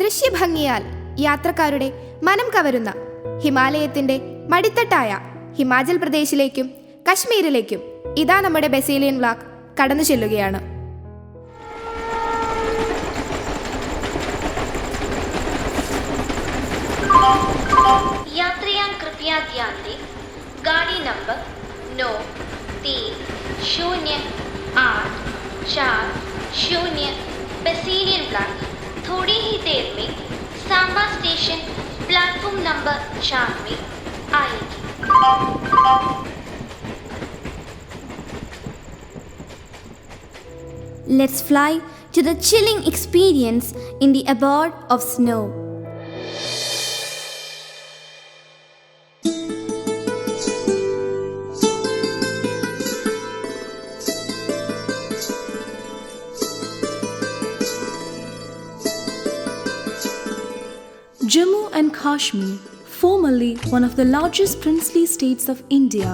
ദൃശ്യഭംഗിയാൽ യാത്രക്കാരുടെ മനം കവരുന്ന ഹിമാലയത്തിൻ്റെ മടിത്തട്ടായ ഹിമാചൽ പ്രദേശിലേക്കും കശ്മീരിലേക്കും ഇതാ നമ്മുടെ ബസേലിയൻ വ്ലോഗ് കടന്നു ചെല്ലുകയാണ്. यात्रियां कृपया ध्यान दें, गाड़ी नंबर 930840 बसेलियन ब्लॉक थोड़ी ही देर में सांबा स्टेशन प्लेटफॉर्म नंबर 4 में आएगी. Let's fly to the chilling experience in the abode of snow. Jammu and Kashmir, formerly one of the largest princely states of India,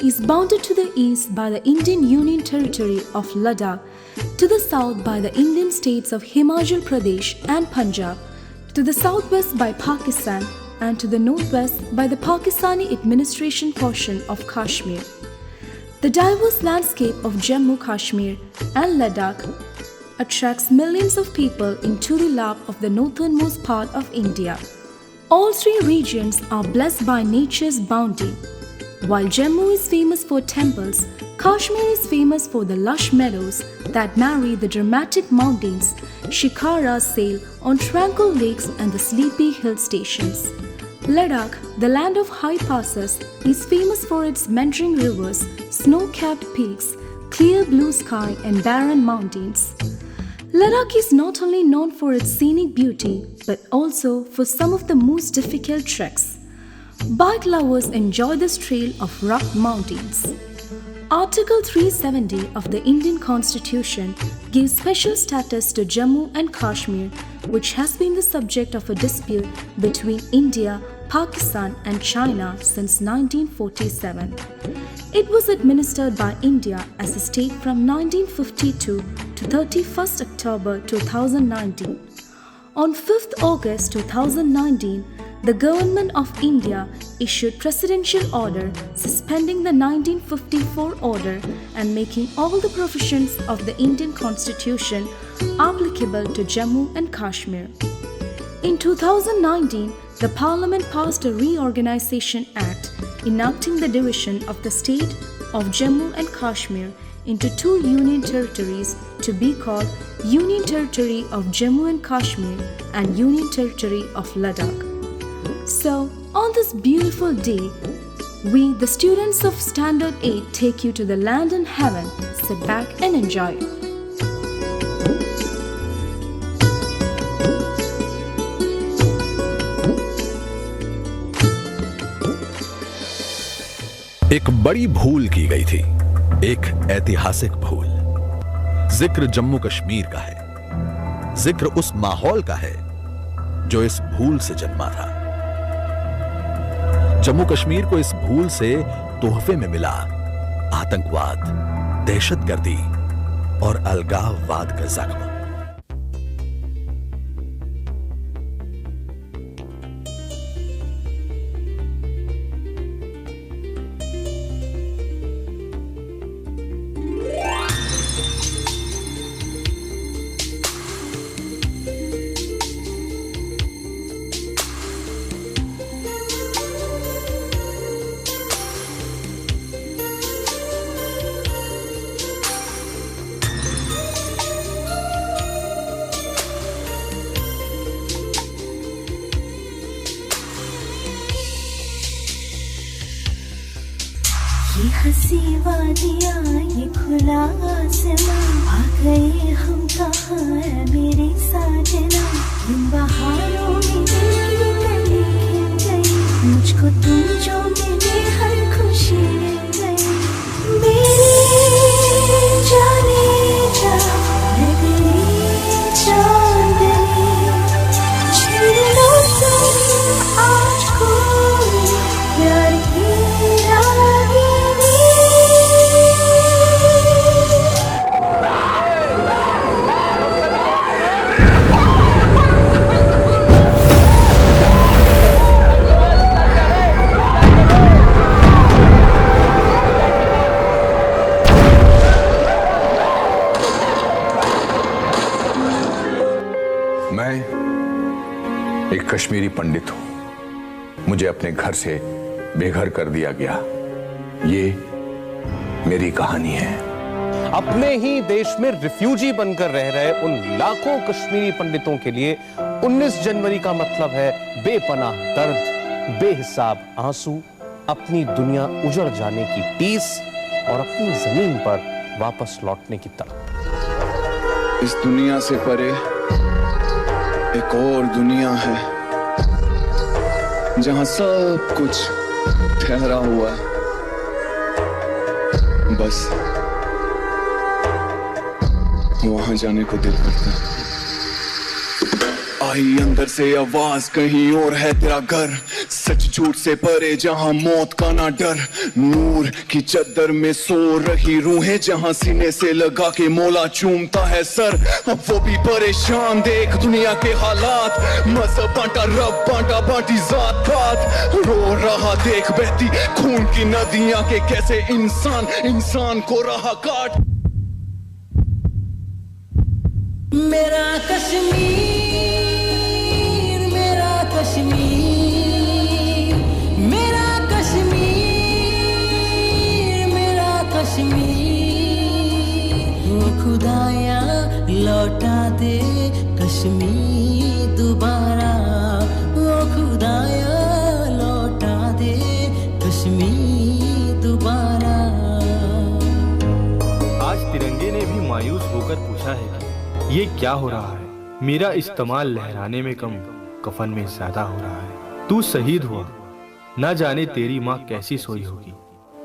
is bounded to the east by the Indian Union Territory of Ladakh, to the south by the Indian states of Himachal Pradesh and Punjab, to the southwest by Pakistan, and to the northwest by the Pakistani administration portion of Kashmir. The diverse landscape of Jammu, Kashmir and Ladakh attracts millions of people into the lap of the northernmost part of India. All three regions are blessed by nature's bounty. While Jammu is famous for temples, Kashmir is famous for the lush meadows that marry the dramatic mountains, shikaras sail on tranquil lakes and the sleepy hill stations. Ladakh, the land of high passes, is famous for its meandering rivers, snow-capped peaks, clear blue sky and barren mountains. Ladakh is not only known for its scenic beauty, but also for some of the most difficult treks. Bike lovers enjoy this trail of rough mountains. Article 370 of the Indian Constitution gives special status to Jammu and Kashmir, which has been the subject of a dispute between India, Pakistan and China since 1947. It was administered by India as a state from 1952 to 31st October 2019. On 5th August 2019, the Government of India issued Presidential Order suspending the 1954 order and making all the provisions of the Indian Constitution applicable to Jammu and Kashmir. In 2019, the Parliament passed a Reorganization Act enacting the division of the state of Jammu and Kashmir into two union territories to be called Union Territory of Jammu and Kashmir and Union Territory of Ladakh. So, on this beautiful day, we, the students of Standard 8, take you to the land and heaven. Sit back and enjoy. एक बड़ी भूल की गई थी, एक ऐतिहासिक भूल। जिक्र जम्मू कश्मीर का है, जिक्र उस माहौल का है जो इस भूल से जन्मा था। जम्मू कश्मीर को इस भूल से तोहफे में मिला आतंकवाद, दहशतगर्दी और अलगाववाद का जख्म। ये हंसी वादियाँ ये खुला आसमां, आ गए हम कहाँ है मेरे साजना। इन बहारों में दिल की कली खिल गई, मुझको तुम जो मिले हर खुशी मिल गई। मेरी जाने जा मैं तेरी चांदनी, छीन लो तुम आज कोई प्यार की रागिनी। मैं एक कश्मीरी पंडित हूं। मुझे अपने घर से बेघर कर दिया गया। ये मेरी कहानी है। अपने ही देश में रिफ्यूजी बनकर रह रहे उन लाखों कश्मीरी पंडितों के लिए 19 जनवरी का मतलब है बेपनाह दर्द, बेहिसाब आंसू, अपनी दुनिया उजड़ जाने की टीस और अपनी जमीन पर वापस लौटने की तड़प। इस दुनिया से परे एक और दुनिया है जहां सब कुछ ठहरा हुआ है, बस वहां जाने को दिल करता है। आई अंदर से आवाज, कहीं और है तेरा घर, सच झूठ से परे जहां मौत का ना डर। नूर की चद्दर में सो रही रूहें, जहां सीने से लगा के मौला चूमता है सर। अब वो भी परेशान, देख दुनिया के हालात, मजहब बांटा, रब बांटा, बांटी जात पात। रो रहा देख बहती खून की नदियां के कैसे इंसान इंसान को रहा काट। मेरा कश्मीर, मेरा कश्मीर, मेरा कश्मीर, मेरा कश्मीर। ओ खुदाया लौटा दे कश्मीर दोबारा, ओ खुदाया लौटा दे कश्मीर दोबारा। आज तिरंगे ने भी मायूस होकर पूछा है कि ये क्या हो रहा है? मेरा इस्तेमाल लहराने में कम, कफन में ज्यादा हो रहा है। तू शहीद हुआ, ना जाने तेरी माँ कैसी सोई होगी,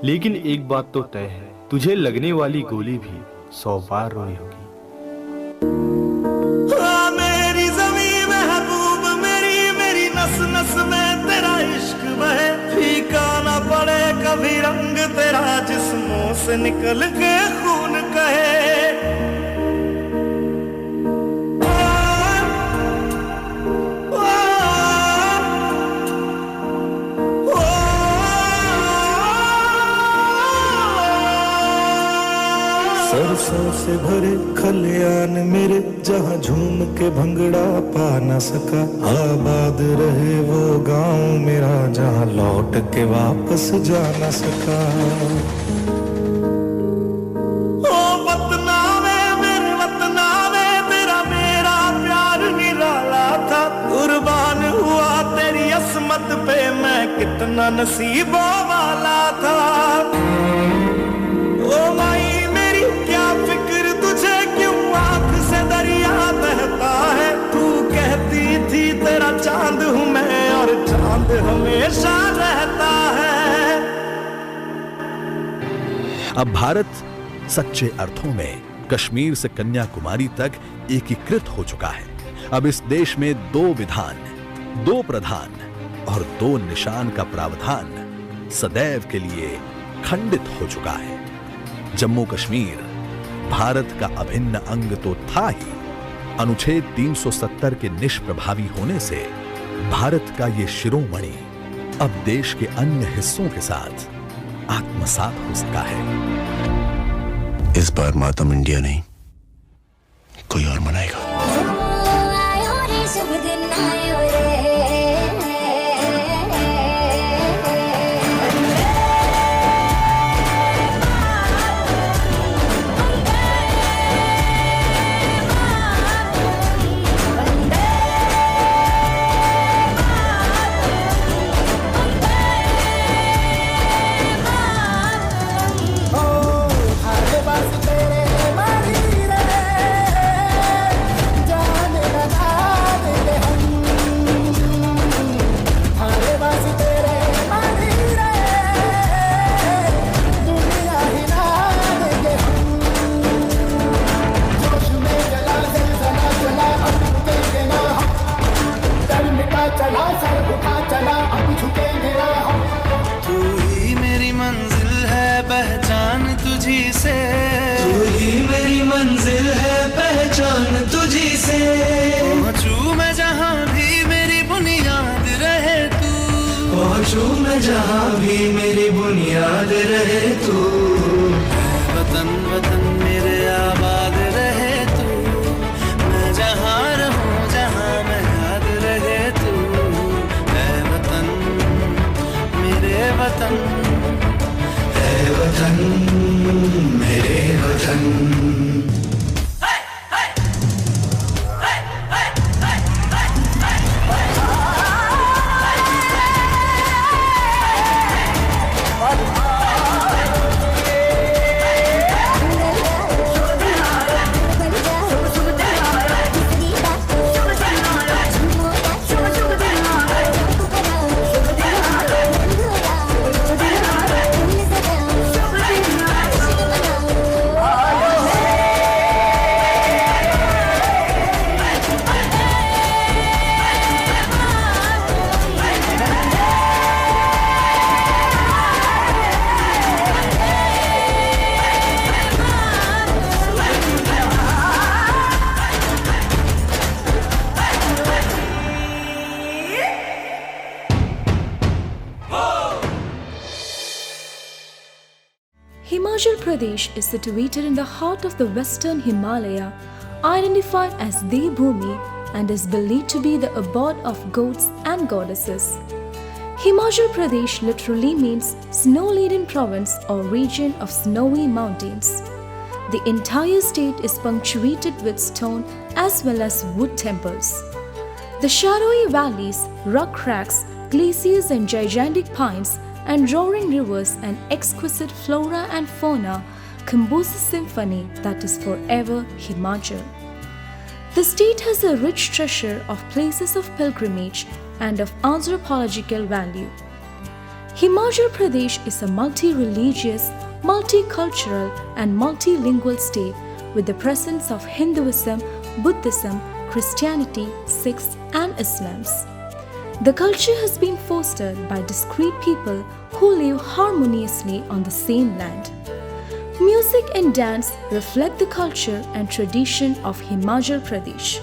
लेकिन एक बात तो तय है, तुझे लगने वाली गोली भी 100 बार रोई होगी। मेरी ज़मीं महबूब, मेरी नस नस में तेरा इश्क बहे, फीका ना पड़े कभी रंग तेरा, जिस्मों से निकल के खून कहे। सरसों से भरे खलियान मेरे, जहाँ झूम के भंगड़ा पा न सका। आबाद रहे वो गांव मेरा, जहाँ लौट के वापस जा न सका। ओ वतना में, मेरे वतना में तेरा मेरा प्यार निराला था। कुर्बान हुआ तेरी असमत पे मैं, कितना नसीबों वाला था। ओ माई क्या फिक्र तुझे, क्यों आंख से दरिया बहता है। तू कहती थी तेरा चांद हूं मैं, और चांद हमेशा रहता है। अब भारत सच्चे अर्थों में कश्मीर से कन्याकुमारी तक एकीकृत हो चुका है। अब इस देश में 2 विधान, 2 प्रधान और 2 निशान का प्रावधान सदैव के लिए खंडित हो चुका है। जम्मू कश्मीर भारत का अभिन्न अंग तो था ही, अनुच्छेद 370 के निष्प्रभावी होने से भारत का ये शिरोमणि अब देश के अन्य हिस्सों के साथ आत्मसात हो सका है। इस बार मातम इंडिया नहीं, कोई और मनाएगा। मंजिल है पहचान तुझी से, पहुंचूं मैं जहां भी मेरी बुनियाद रहे तू, पहुंचूं मैं जहां भी मेरी बुनियाद रहे तू। वतन वतन मेरे आबाद रहे तू, मैं जहां रहूं जहां वतन, है वतन मेरे वतन। Himachal Pradesh is situated in the heart of the western Himalaya, identified as Devbhumi, and is believed to be the abode of gods and goddesses. Himachal Pradesh literally means snow-laden province or region of snowy mountains. The entire state is punctuated with stone as well as wood temples. The shadowy valleys, rock cracks, glaciers and gigantic pines and roaring rivers and exquisite flora and fauna compose a symphony that is forever Himachal. The state has a rich treasure of places of pilgrimage and of anthropological value. Himachal Pradesh is a multi-religious, multicultural and multilingual state with the presence of Hinduism, Buddhism, Christianity, Sikhs and Islams. The culture has been fostered by discreet people who live harmoniously on the same land. Music and dance reflect the culture and tradition of Himachal Pradesh.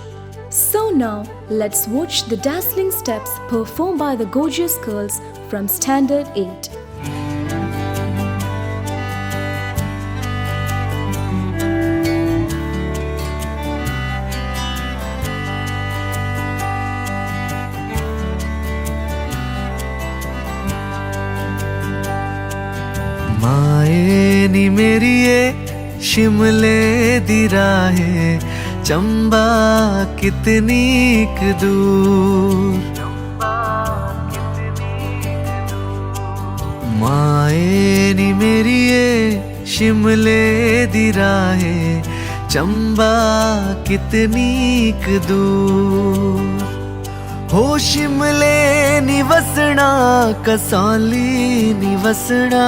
So now, let's watch the dazzling steps performed by the gorgeous girls from Standard 8. माए नी मेरी ये शिमले दी राहे चंबा कितनी दूर, माए नी मेरी ये शिमले दी राहे चंबा कितनी दूर। हो शिमले नी वसना कसौली नी वसना,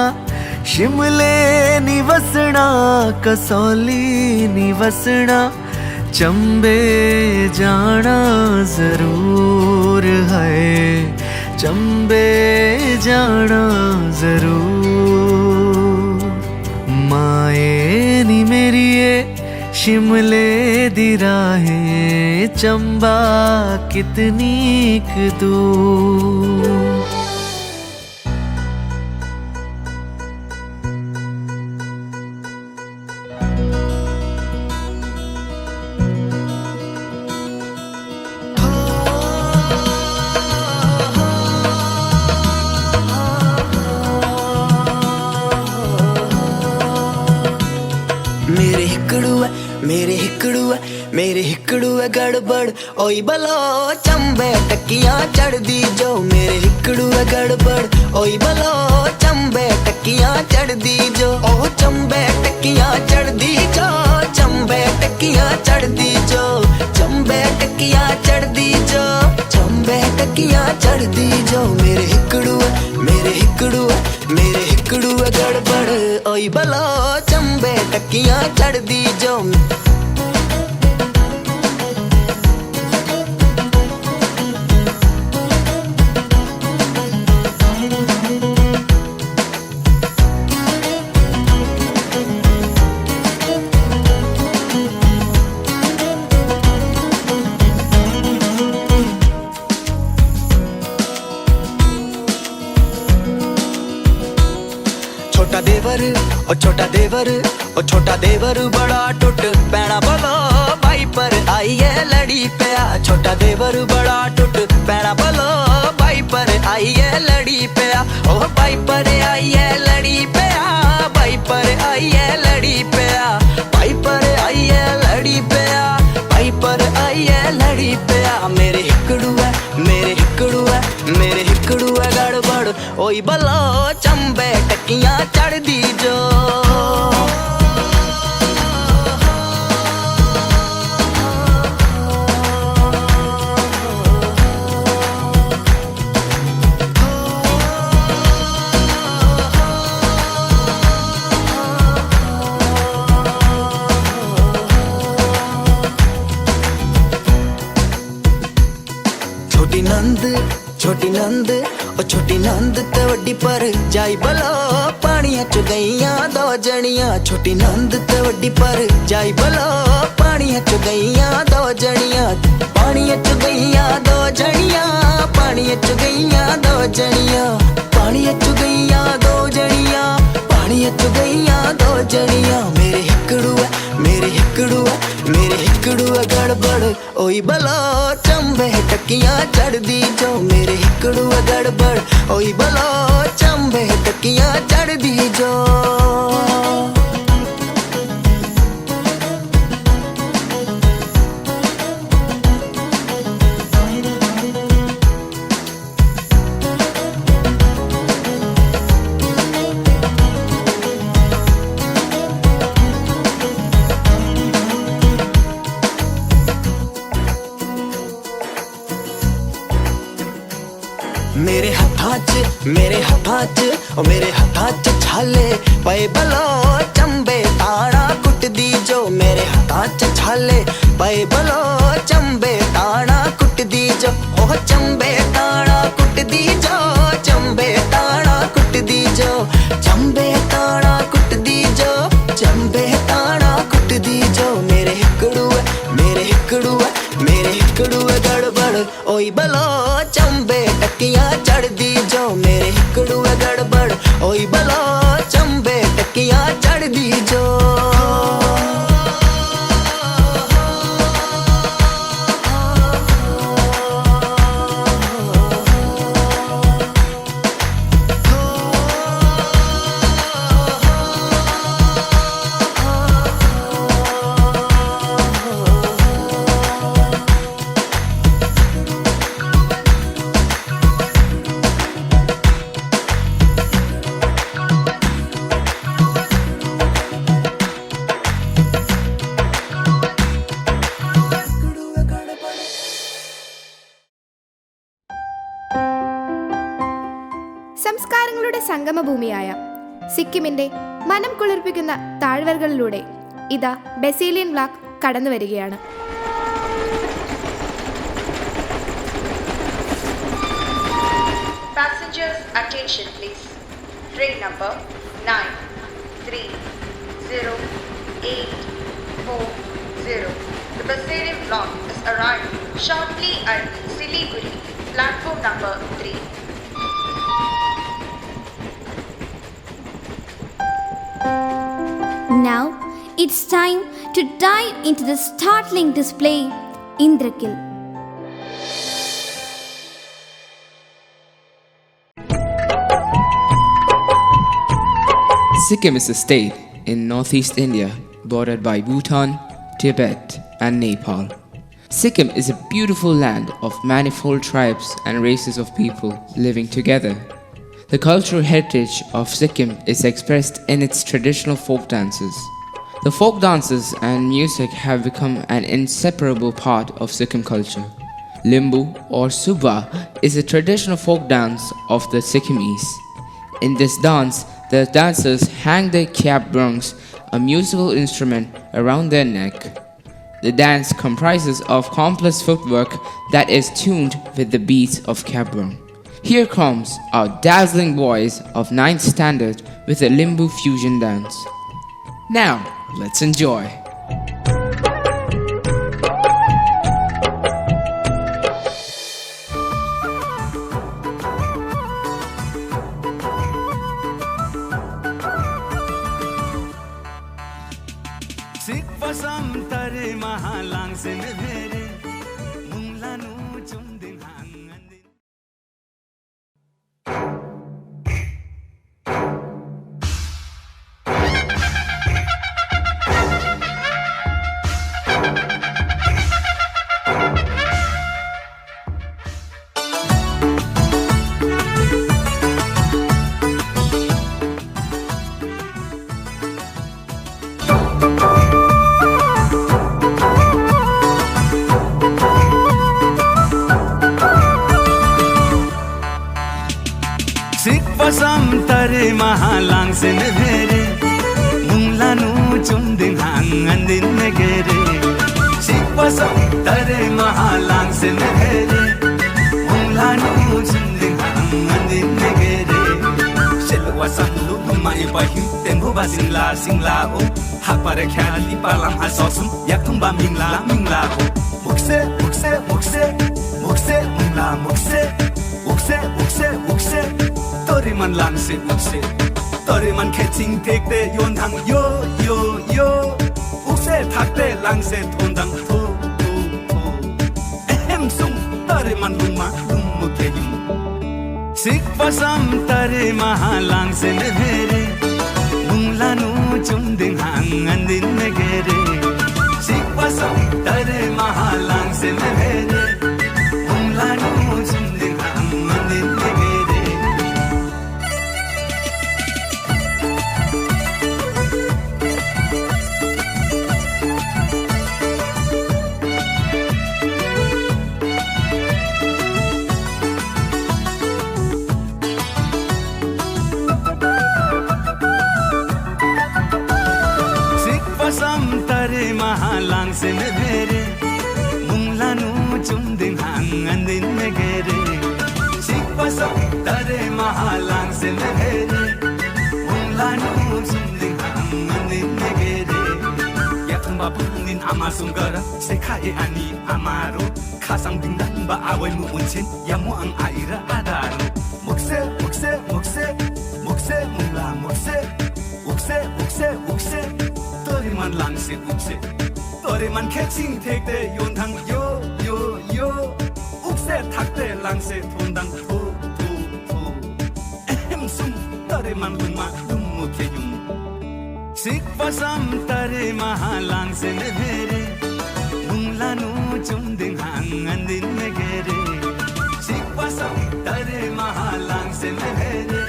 शिमले नी वसना कसौली नी वसना, चंबे जाना जरूर है, चंबे जाना जरूर। माए नी मेरी ये शिमले दी राहें चंबा कितनी दूर। मेरे हिकड़ू है गड़बड़ ओई बलो चंबे टकियां चढ़ दी जो, मेरे हिकड़ू है गड़बड़ ओई बलो चंबे टकियां चढ़ दी जो, ओ चंबे टकियां चढ़ दी जो, चंबे टकियां चढ़ दी जो, चंबे टकियां चढ़ दी जो, चंबे टकियां चढ़ दी जो। मेरे हिकड़ू है गड़बड़ ओई बलो चंबे टकियां चढ़ दी जो। ओ छोटा देवर बड़ा टुट पैना बोलो भाई पर आइए लड़ी पिया। छोटा देवर बड़ा टुट पैना बोलो भाई पर आइए लड़ी पिया। ओ भाई पर आई है लड़ी पिया, भाई पर आई है लड़ी पिया, भाई पर आई है लड़ी पिया, भाई पर आई है लड़ी पिया। मेरे हिकड़ू है, मेरे हिकड़ू है, मेरे हिकड़ू है गड़बड़ ओई बलो चंबे टकियां चढ़ दी जो। छोटी नंद ओ छोटी नंद ते वड्डी पर जाई बलो पानिया च गईयां दो जनियां। छोटी नंद ते वड्डी पर जाई बलो पानिया च गईयां दो जनियां, पानिया च गईयां दो जनियां, पानिया च गईयां दो जनियां, पानिया च गईयां दो जनियां, पानिया च गईयां दो जनियां। मेरे हिकड़ू है, मेरे हिकड़ू है, मेरे हिकड़ू है गड़बड़ ओई बलो चंबे टकियां चढ़ दी जो। मेरे हिकड़ू है गड़बड़ ओई बलो चंबे टकियां चढ़ दी जो। मेरे हत्था च ओ मेरे हत्था च छाले पए बलो चंबे ताड़ा कुट दी जो। मेरे हत्था च छाले पए बलो चंबे ताड़ा कुट दी जो। ओ चंबे ताड़ा कुट दी जो, चंबे ताड़ा कुट दी जो, चंबे ताड़ा कुट दी जो, चंबे ताड़ा कुट दी जो। मेरे हिकड़ू है, मेरे हिकड़ू है, मेरे हिकड़ू है गड़बड़ ओई बलो चंबे टकियां चढ़ दी जो। मेरे हिकड़ू है गड़बड़ ओई बलो चंबे टकियां चढ़ दी जो। സംസ്കാരങ്ങളുടെ സംഗമഭൂമിയായ സിക്കിമിന്റെ മനം കുളിർപ്പിക്കുന്ന താഴ്വരകളിലൂടെ ഇതാ ബസീലിയൻ വ്ലോഗ് കടന്നു വരികയാണ്. Passengers attention please. Train number 93084. The Brazilian block is arriving shortly at Siliguri, platform number 3. Now it's time to dive into the startling display, Indrakil. Sikkim is a state in northeast India bordered by Bhutan, Tibet, and Nepal. Sikkim is a beautiful land of manifold tribes and races of people living together. The cultural heritage of Sikkim is expressed in its traditional folk dances. The folk dances and music have become an inseparable part of Sikkim culture. Limbu or Suba is a traditional folk dance of the Sikkimese. In this dance, the dancers hang their kyap brungs, a musical instrument, around their neck. The dance comprises of complex footwork that is tuned with the beats of kyap brung. Here comes our dazzling boys of 9th standard with a Limbu fusion dance. Now, let's enjoy. Sikpasam tare mahalang sen bhere munglanu chumding hang andin negere Sikpasam tare mahalang sen bhere munglanu chumding hang andin negere Selwa samlu mai bahi tembo basingla singla o hapare khali palam asosum yakthum ba mingla mingla o mukse mukse mukse mukse mingla mukse mukse mukse mukse tori man lang se mukse tori man catching take the yon hang yo yo yo mukse thakte lang se thondang tho tho tho ehem sum tori man luma lum mukhe yum Sikpasam tare mahalang sen bhere munglanu chumding hang andin negere Sikpasam tare mahalang sen bhere munglanu chumding hang andin negere Sikpasam tare mahalang sen bhere munglanu chumding hang andin negere Sikpasam tare mahalang sen bhere munglanu chumding hang andin negere Yathumba punin amasung gara sekhae ani amaro khasang dingdan ba awai mu unchin yamu ang aira adaro mukse mukse mukse mukse mungla mukse mukse mukse mukse tori man lang se ukse tori man catching take the yon thang yo yo yo ukse thakte lang se thondang tho tho tho ehem sum tori man luma lum mukhe yum Sikpasam tare mahalang sen bhere munglanu chumding hang andin negere Sikpasam tare mahalang sen bhere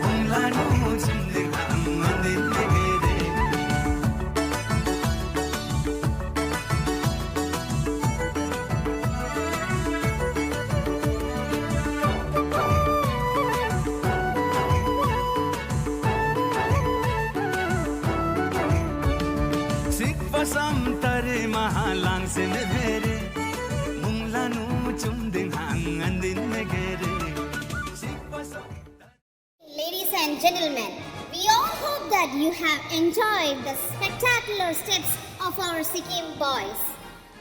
munglanu chumding hang andin negere Sikpasam tare mahalang sen bhere munglanu chumding hang andin negere Sikpasam Ladies and gentlemen, we all hope that you have enjoyed the spectacular steps of our Sikkim boys.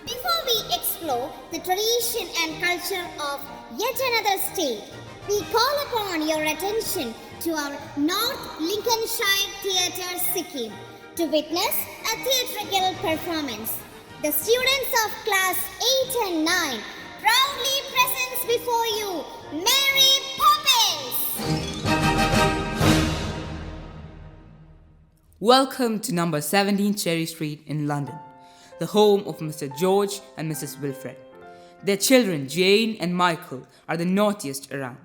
Before we explore the tradition and culture of yet another state, we call upon your attention to our North Lincolnshire Theatre Sikkim to witness a theatrical performance. The students of class 8 and 9 proudly presents before you Mary Poppins. Welcome to number 17 Cherry Street in London, the home of Mr. George and Mrs. Wilfred. Their children, Jane and Michael, are the naughtiest around.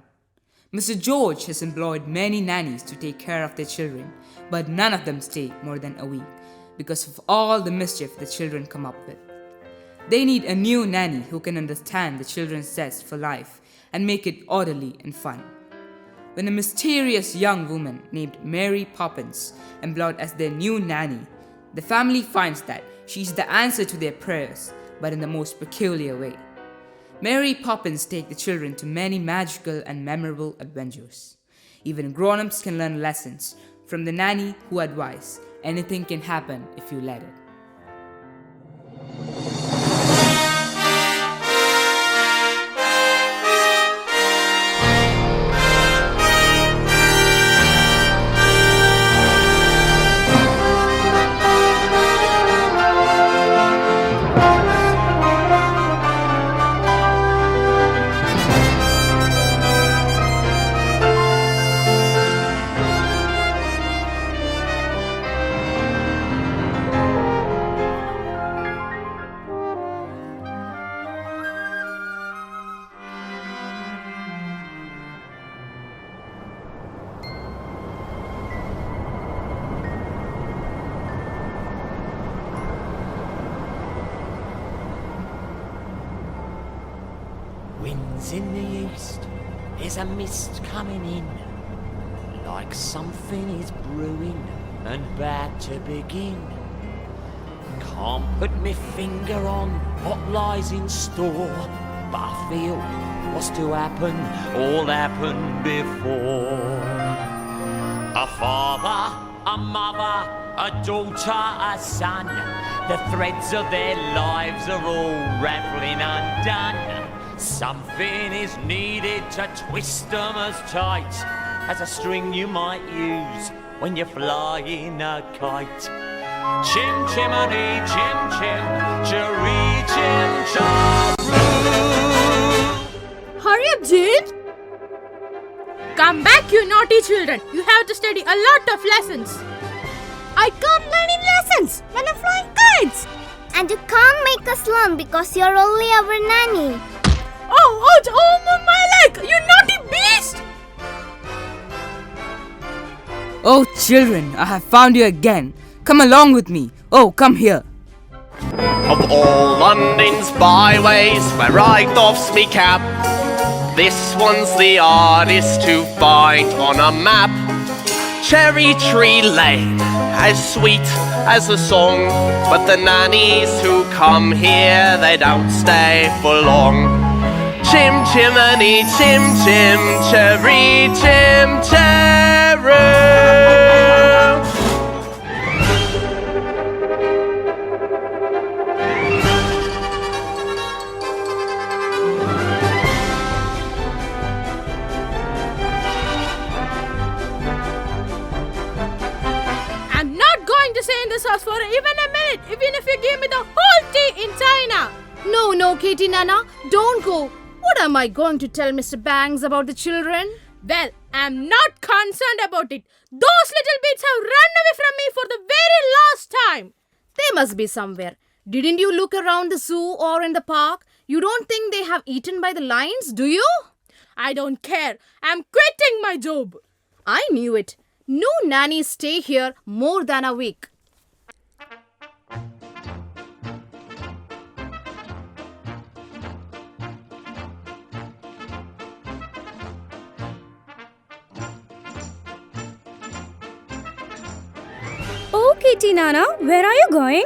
Mr. George has employed many nannies to take care of their children, but none of them stay more than a week because of all the mischief the children come up with. They need a new nanny who can understand the children's zest for life and make it orderly and fun. When a mysterious young woman named Mary Poppins employed as their new nanny, the family finds that she's the answer to their prayers, but in the most peculiar way. Mary Poppins takes the children to many magical and memorable adventures. Even grown-ups can learn lessons from the nanny who advised anything can happen if you let it. Winds in the east, there's a mist coming in. like something is brewing and bad to begin. Can't put me finger on what lies in store, but I feel what's to happen all happened before. A father, a mother, a daughter, a son, the threads of their lives are all rattling undone. Something is needed to twist them as tight as a string you might use when you're flying a kite. Chim chimney, chim chim, cherry chim charoo. Hurry up, Jane! Come back, you naughty children. You have to study a lot of lessons. I can't learn in lessons when I'm flying kites. And you can't make us learn because you're only our nanny. Oh, ouch! Oh, my leg! You naughty beast! Oh, children, I have found you again. Come along with me. Oh, come here. Of all London's byways where I doffs me cap, this one's the hardest to find on a map. Cherry Tree Lane, as sweet as a song, but the nannies who come here, they don't stay for long. Chim chimney, chim chim, cherry chim cheroo. I'm not going to stay in this house for even a minute, even if you give me the whole tea in China. No, Katie Nana, don't go. What am I going to tell Mr. Banks about the children? Well, I'm not concerned about it. Those little bits have run away from me for the very last time. They must be somewhere. Didn't you look around the zoo or in the park? You don't think they have eaten by the lions, do you? I don't care. I'm quitting my job. I knew it. No nannies stay here more than a week. Oh, Katie Nana, where are you going?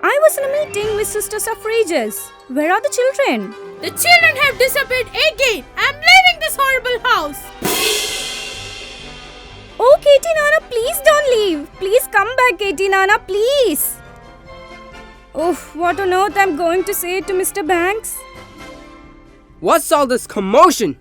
I was in a meeting with Sister Suffrages. Where are the children? The children have disappeared again. I'm leaving this horrible house. Oh, Katie Nana, please don't leave. Please come back, Katie Nana, please. Oh, what on earth I'm going to say to Mr. Banks? What's all this commotion?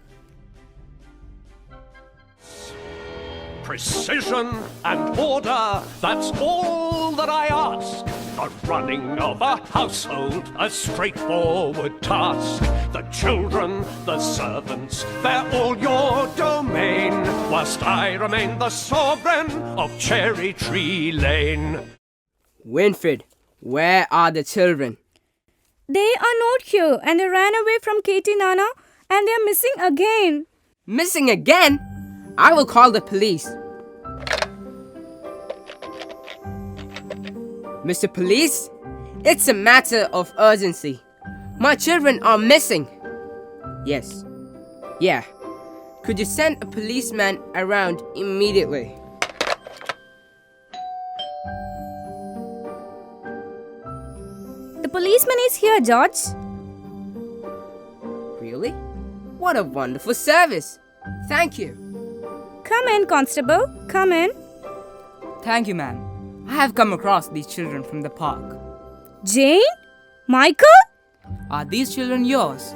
Precision and order, that's all that I ask. The running of a household, a straightforward task. The children, the servants, they're all your domain, whilst I remain the sovereign of Cherry Tree Lane. Winfred, where are the children? They are not here and they ran away from Katie Nana and they are missing again. Missing again? I will call the police. Mr. Police, it's a matter of urgency. My children are missing. Yes. Yeah. Could you send a policeman around immediately? The policeman is here, George. Really? What a wonderful service. Thank you. Come in, Constable. Come in. Thank you, ma'am. I have come across these children from the park. Jane? Michael? Are these children yours?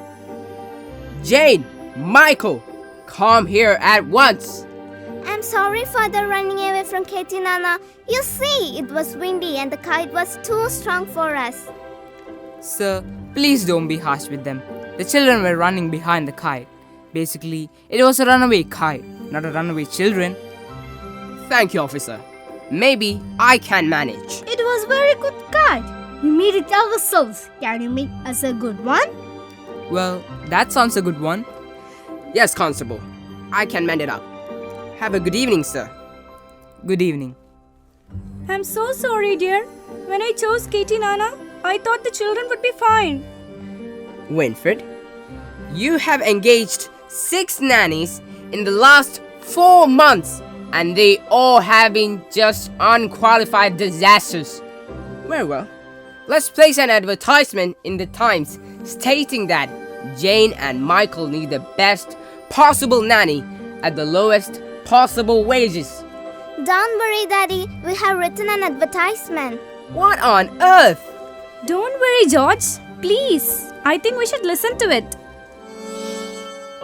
Jane! Michael! Come here at once! I'm sorry for the running away from Katie Nana. You see, it was windy and the kite was too strong for us. Sir, please don't be harsh with them. The children were running behind the kite. Basically, it was a runaway kite, not a runaway children. Thank you, officer. Maybe I can manage. It was very good kite. We made it ourselves. Can you make us a good one? Well, that sounds a good one. Yes, Constable. I can mend it up. Have a good evening, sir. Good evening. I'm so sorry, dear. When I chose Katie Nana, I thought the children would be fine. Winfred, you have engaged 6 nannies in the last 4 months. and they all have been just unqualified disasters. Very well. Let's place an advertisement in the Times stating that Jane and Michael need the best possible nanny at the lowest possible wages. Don't worry, Daddy. We have written an advertisement. What on earth? Don't worry, George. Please. I think we should listen to it.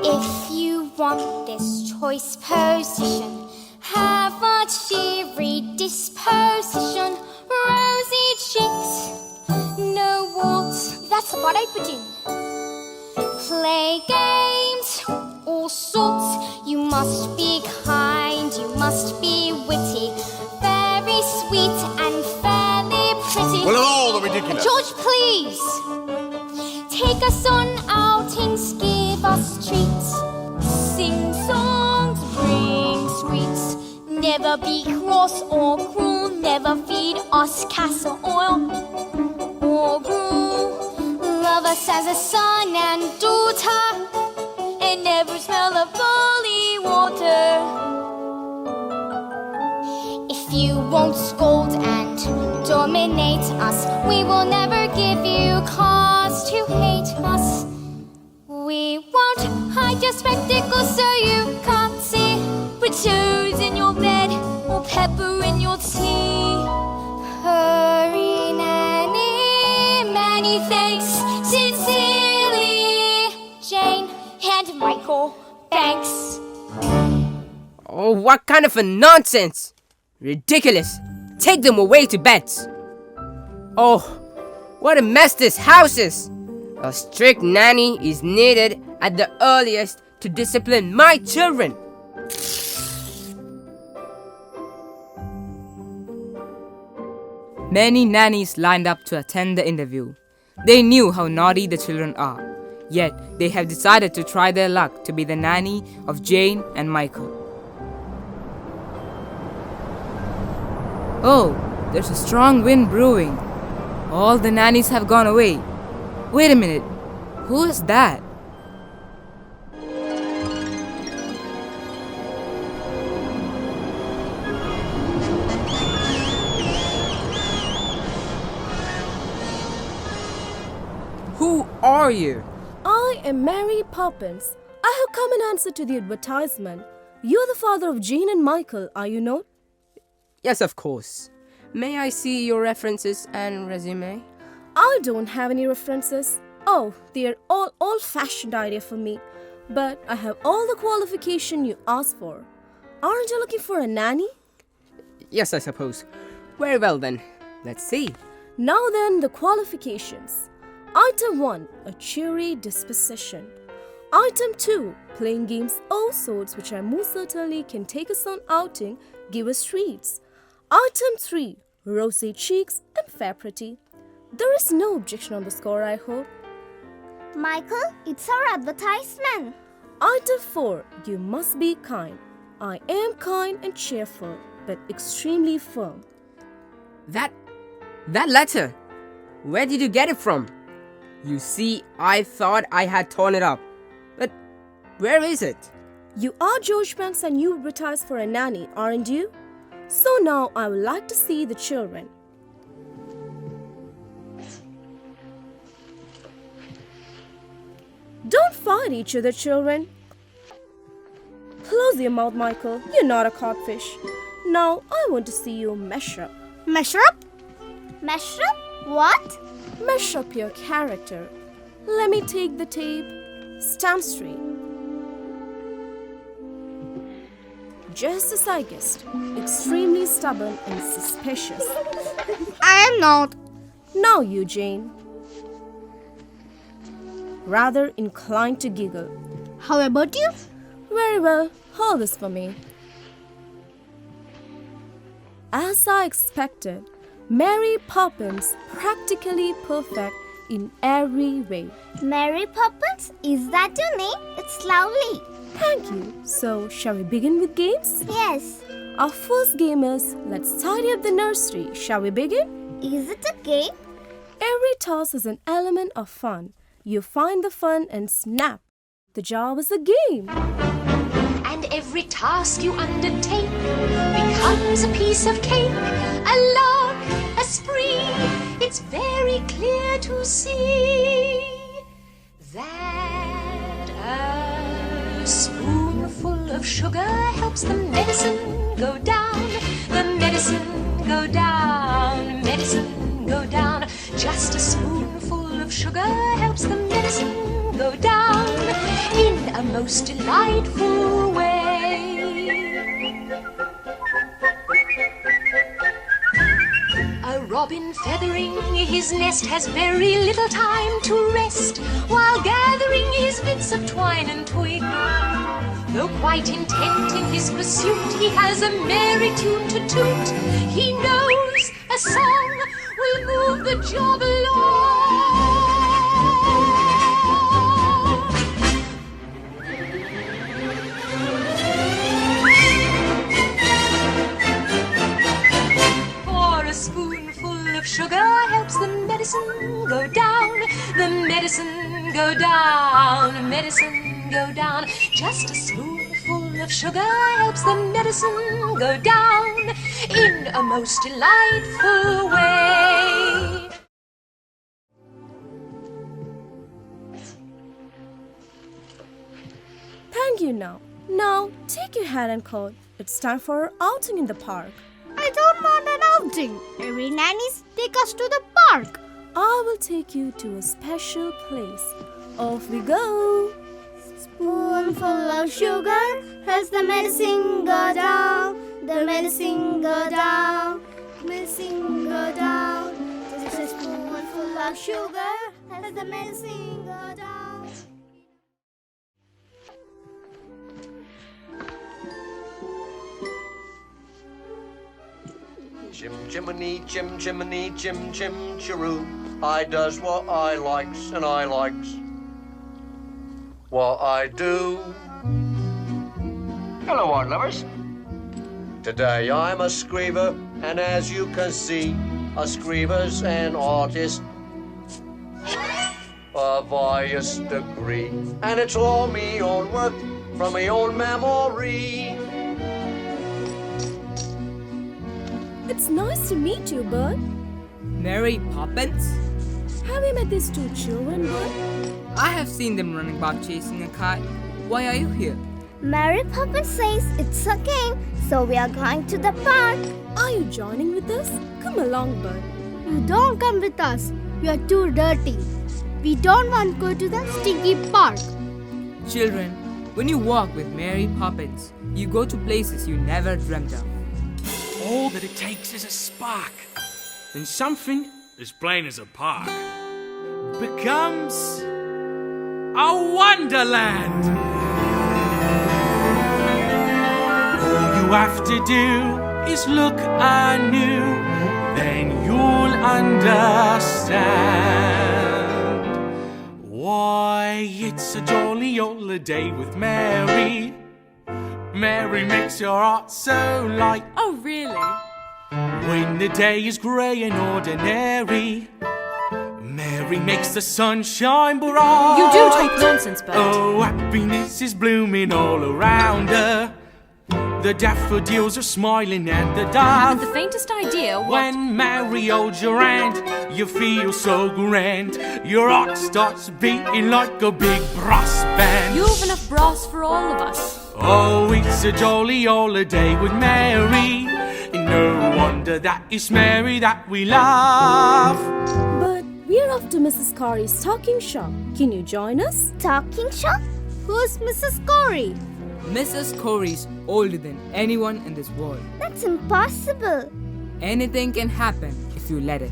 If you want this choice position, have a cheery disposition, rosy cheeks, no warts. That's what I put in. Play games, all sorts. You must be kind, you must be witty, very sweet and fairly pretty. Well, all the ridiculous. George, please. Take us on outings, give us treats, sing songs, bring sweets. Never be cross or cruel, never feed us castor oil or gruel. Love us as a son and daughter, and never smell of barley water. If you won't scold and dominate us, we will never give you cause to hate us. We won't hide your spectacles so you can't see potatoes in your bed or pepper in your tea. Hurry, Nanny, many thanks, sincerely, Jane and Michael. Thanks. Oh, what kind of a nonsense! Ridiculous! Take them away to bed! Oh, what a mess this house is! A strict nanny is needed at the earliest to discipline my children. Many nannies lined up to attend the interview. They knew how naughty the children are, yet they have decided to try their luck to be the nanny of Jane and Michael. Oh, there's a strong wind brewing. All the nannies have gone away. Wait a minute, who is that? Who are you? I am Mary Poppins. I have come in answer to the advertisement. You're the father of Jane and Michael, are you not? Yes, of course. May I see your references and resume? I don't have any references. Oh, they are all old-fashioned idea for me. But I have all the qualification you asked for. Aren't you looking for a nanny? Yes, I suppose. Very well then. Let's see. Now then, the qualifications. Item 1, a cheery disposition. Item 2, playing games all sorts which I most certainly can take us on outing, give us treats. Item 3, rosy cheeks and fair pretty. There is no objection on the score, I hope. Michael, it's our advertisement. Item 4, you must be kind. I am kind and cheerful, but extremely firm. That letter, where did you get it from? You see, I thought I had torn it up. But where is it? You are George Banks and you advertise for a nanny, aren't you? So now I would like to see the children. Don't fight each other, children. Close your mouth, Michael. You're not a codfish. Now I want to see you mesh up. Measure up? Measure up? What? Mesh up your character. Let me take the tape. Stand straight. Just as I guessed, extremely stubborn and suspicious. I am not. Now you, Jane. Rather inclined to giggle. How about you? Very well, hold this for me. As I expected, Mary Poppins practically perfect in every way. Mary Poppins? Is that your name? It's lovely. Thank you. So, shall we begin with games? Yes. Our first game is, let's tidy up the nursery. Shall we begin? Is it a game? Every task is an element of fun. You find the fun and snap. The job is a game. I and every task you undertake becomes a piece of cake, a lark, a spree. It's very clear to see that a spoonful of sugar helps the medicine go down, the medicine go down, medicine go down. Just a spoonful of sugar helps the medicine go down in a most delightful way. A robin feathering his nest has very little time to rest while gathering his bits of twine and twig. Though quite intent in his pursuit, he has a merry tune to toot. He knows a song will move the job along. For a spoonful of sugar helps the medicine go down, the medicine go down, medicine go down. Just a spoonful of sugar helps the medicine go down in a most delightful way. Thank you now. Now, take your hat and coat. It's time for our outing in the park. I don't want an outing. Every nannies take us to the park. I will take you to a special place. Off we go. Spoonful of sugar helps the medicine go down, the medicine go down, medicine go down. Just a spoonful of sugar helps the medicine go down. Jim Jiminy, Jim Jiminy, Jim Jim Chiroo. I does what I likes and I likes what I do. Hello, art lovers. Today I'm a screever, and as you can see, a screever's an artist of highest degree, and it's all me own work from me own memory. It's nice to meet you, Bert. Mary Poppins? Have you met these two children, Bert? I have seen them running about chasing a kite. Why are you here? Mary Poppins says it's a game, so we are going to the park. Are you joining with us? Come along, Bert. You don't come with us. You are too dirty. We don't want to go to the stinky park. Children, when you walk with Mary Poppins, you go to places you never dreamt of. All that it takes is a spark. Then something as plain as a park becomes a wonderland. All you have to do is look anew, then you'll understand why it's a jolly old day with Mary. Mary makes your heart so light. Oh, really? When the day is grey and ordinary, Mary makes the sun shine bright. You do talk nonsense, Bert. Oh, happiness is blooming all around her. The daffodils are smiling and the I dove. haven't the faintest idea what... When Mary holds your hand, you feel so grand. Your heart starts beating like a big brass band. You have enough brass for all of us. Oh, it's a jolly holiday with Mary. No wonder that it's Mary that we love. But we're off to Mrs. Corey's talking shop. Can you join us? Talking shop? Who's Mrs. Corey? Mrs. Corey's older than anyone in this world. That's impossible. Anything can happen if you let it.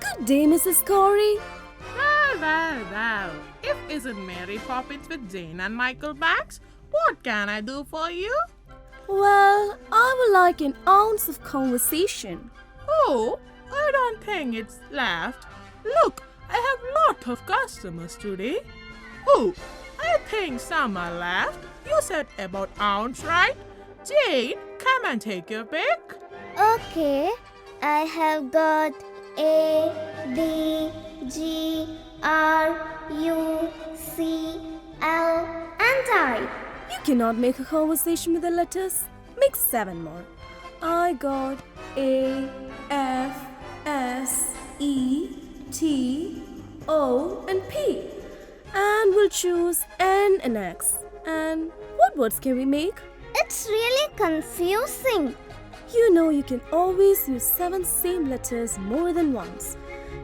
Good day, Mrs. Corey. Well. If isn't Mary Poppins with Jane and Michael Bags, what can I do for you? Well, I would like an ounce of conversation. Oh, I don't think it's left. Look, I have lot of customers today. Oh, I think some are left. You said about ounce, right? Jane, come and take your pick. Okay, I have got A, D, G, R, U, C, L, and I. You cannot make a conversation with the letters. Make 7 more. I got A, F, S, E, T, O, and P. And we'll choose N and X. And what words can we make? It's really confusing. You know you can always use 7 same letters more than once.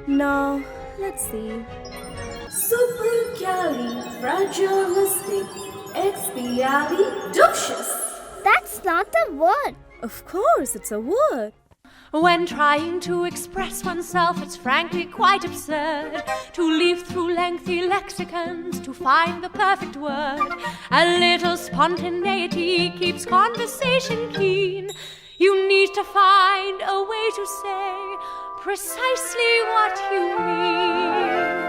Now, let's see. Supercalifragilisticexpialidocious. That's not a word. Of course, it's a word. When trying to express oneself, it's frankly quite absurd to leaf through lengthy lexicons to find the perfect word. A little spontaneity keeps conversation keen. You need to find a way to say precisely what you mean.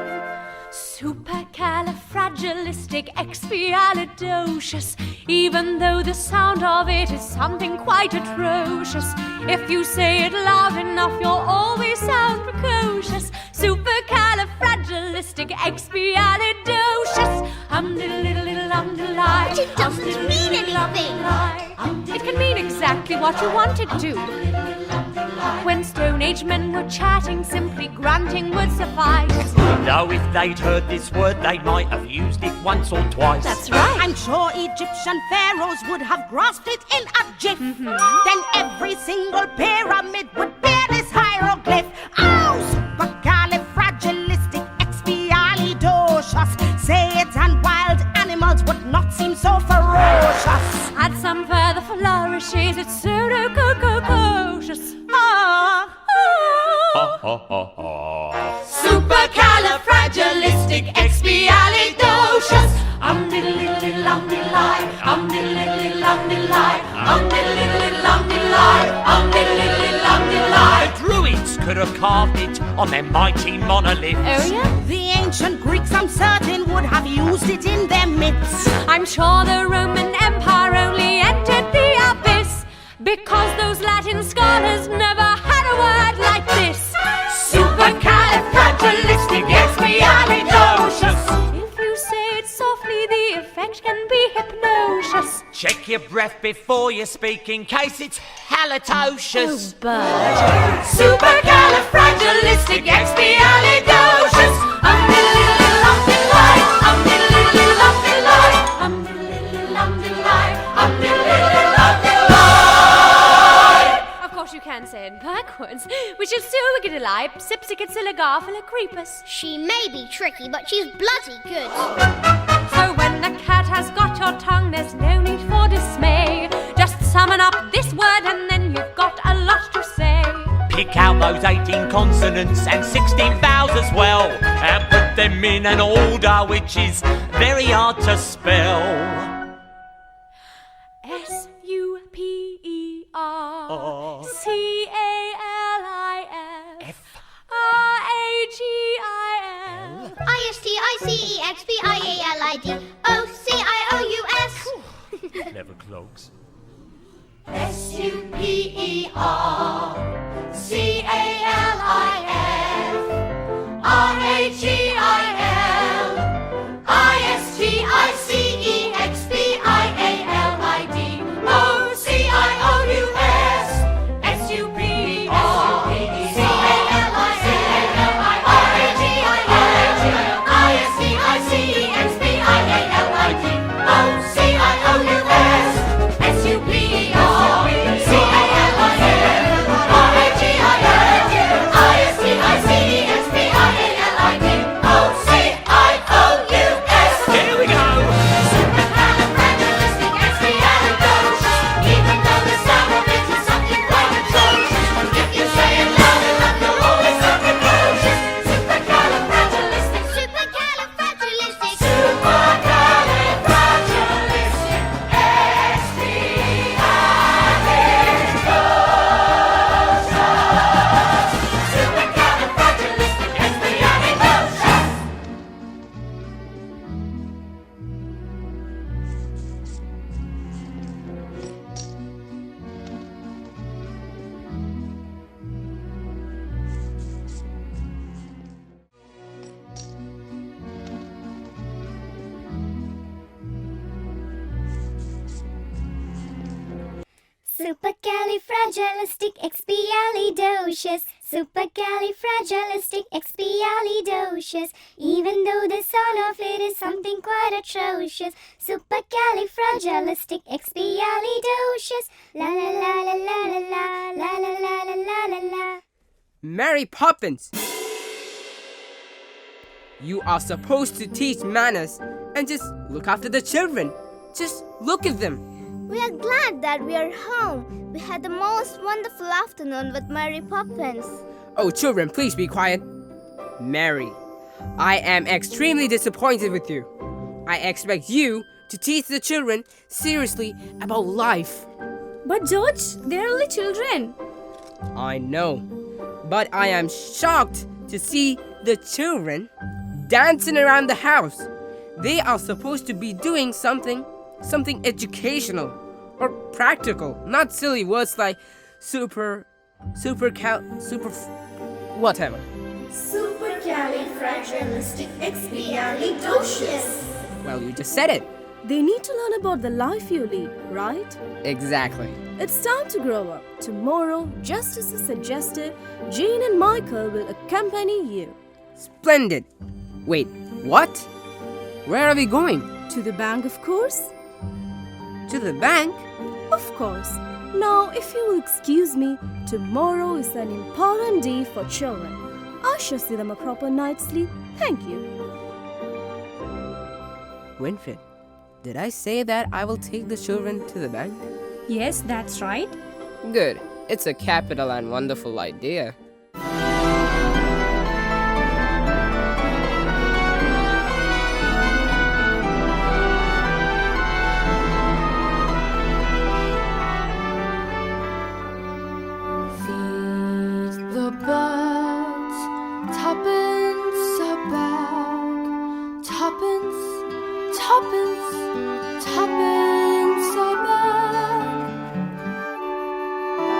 Supercalifragilisticexpialidocious, even though the sound of it is something quite atrocious. If you say it loud enough, you'll always sound precocious. Supercalifragilisticexpialidocious. But it doesn't mean anything. It can mean exactly what you want it to. When Stone Age men were chatting, simply grunting would suffice. Though if they'd heard this word, they might have used it once or twice. That's right. I'm sure Egyptian pharaohs would have grasped it in a jiff. Then every single pyramid would bear this hieroglyph. Oh, supercalifragilisticexpialidocious. Say it and wild animals would not seem so ferocious. Add some further flourishes, it's pseudo-co-co-cautious. Supercalifragilisticexpialidocious. Diddly-diddly-lum-diddly, diddly-diddly-lum-diddly, diddly-diddly-lum-diddly, diddly-diddly-lum-diddly. The Druids could have carved it on their mighty monoliths. Oh yeah? The ancient Greeks, I'm certain, would have used it in their myths. I'm sure the Roman Empire only entered the abyss because those Latin scholars never had a word like this. Supercalifragilisticexpialidocious. If you say it softly, the effect can be hypnosis. Check your breath before you speak in case it's halitosis. Oh, bird. Supercalifragilisticexpialidocious. Of course you can say it backwards, which is supergidilai, psipsicatsilligarphilocrepus. She may be tricky, but she's bloody good. So when the cat has got your tongue, there's no need for dismay. Just summon up this word and then you've got a lot to say. Pick out those 18 consonants and 16 vowels as well, and put them in an order which is very hard to spell. SUPER ISTICEXPIALID OCIOUS. Never clogs. Supercalifragilisticexpialidocious. Supercalifragilisticexpialidocious. Even though the sound of it is something quite atrocious. Supercalifragilisticexpialidocious. La la la la la la la la la la la la la. Mary Poppins! You are supposed to teach manners and just look after the children. Just look at them. We are glad that we are home. We had the most wonderful afternoon with Mary Poppins. Oh, children, please be quiet. Mary, I am extremely disappointed with you. I expect you to teach the children seriously about life. But George, they are only children. I know, but I am shocked to see the children dancing around the house. They are supposed to be doing something educational or practical, not silly words like whatever. Supercalifragilisticexpialidocious. Well, you just said it. They need to learn about the life you lead, right? Exactly. It's time to grow up. Tomorrow, just as you suggested, Jane and Michael will accompany you. Splendid. Wait, what? Where are we going? To the bank, of course. To the bank? Of course. Now, if you will excuse me, tomorrow is an important day for children. I shall see them a proper night's sleep. Thank you. Winfred, did I say that I will take the children to the bank? Yes, that's right. Good. It's a capital and wonderful idea. The birds, tuppence a bag, tuppence, tuppence, tuppence a bag.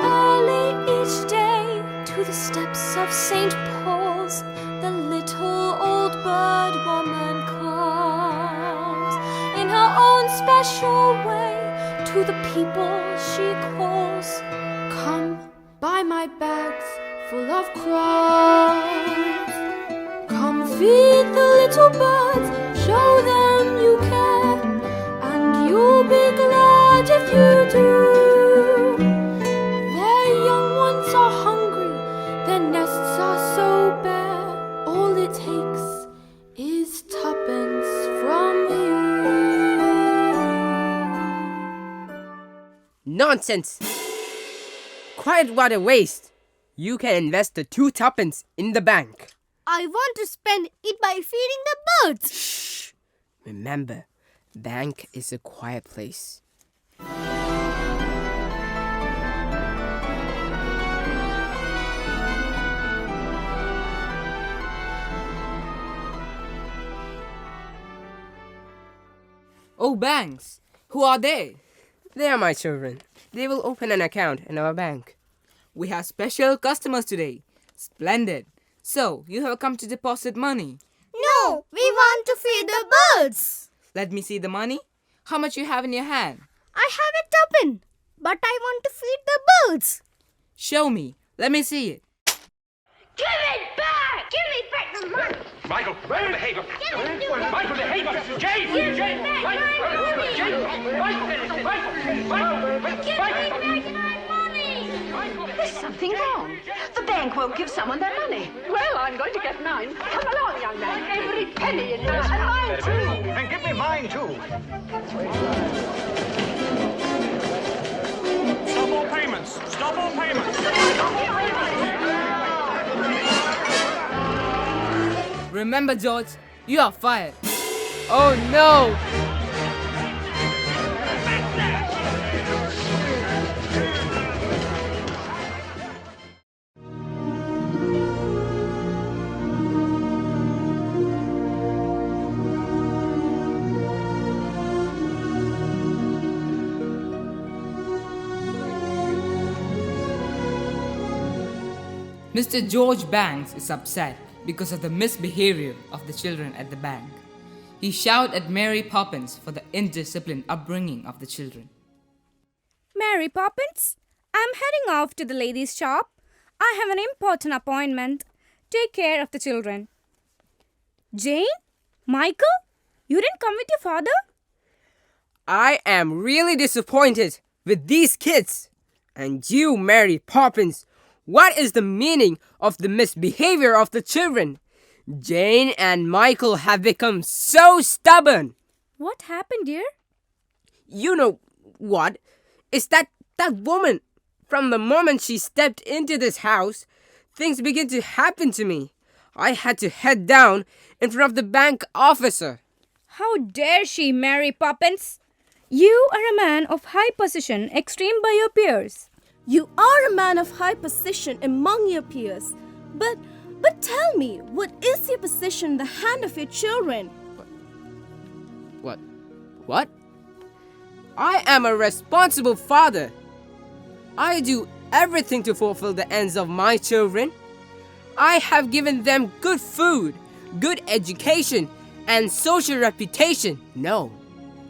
Early each day to the steps of St. Paul's, the little old bird woman comes. In her own special way, to the people she calls, come buy my bags full of crumbs. Come feed the little birds, show them you care, and you'll be glad if you do. Their young ones are hungry, their nests are so bare. All it takes is tuppence from you. Nonsense! Quite what a waste! You can invest the 2 tuppence in the bank. I want to spend it by feeding the birds. Shh! Remember, bank is a quiet place. Oh, banks! Who are they? They are my children. They will open an account in our bank. We have special customers today. Splendid. So, you have come to deposit money? No, we want to feed the birds. Let me see the money. How much you have in your hand? I have a tuppence, but I want to feed the birds. Show me. Let me see it. Give it back! Give me back the money! Michael, behave! Michael, behave! Jane! Give me Jane! back my money! Give me back my money! There's something wrong. The bank won't give someone their money. Well, I'm going to get mine. Come along, young man. Every penny in yours. And mine, too. And give me mine, too. Stop all payments! Stop all payments! Remember, George, you are fired. Oh no! Mr. George Banks is upset because of the misbehavior of the children at the bank. He shouted at Mary Poppins for the indisciplined upbringing of the children. Mary Poppins, I'm heading off to the ladies' shop. I have an important appointment. Take care of the children. Jane? Michael? You didn't come with your father? I am really disappointed with these kids. And you, Mary Poppins, what is the meaning of the misbehavior of the children? Jane and Michael have become so stubborn. What happened, dear? You know what? It's that woman. From the moment she stepped into this house, things began to happen to me. I had to head down in front of the bank officer. How dare she, Mary Poppins? You are a man of high position, extreme by your peers. You are a man of high position among your peers. But tell me, what is your position in the hand of your children? What? I am a responsible father. I do everything to fulfill the ends of my children. I have given them good food, good education, and social reputation. No,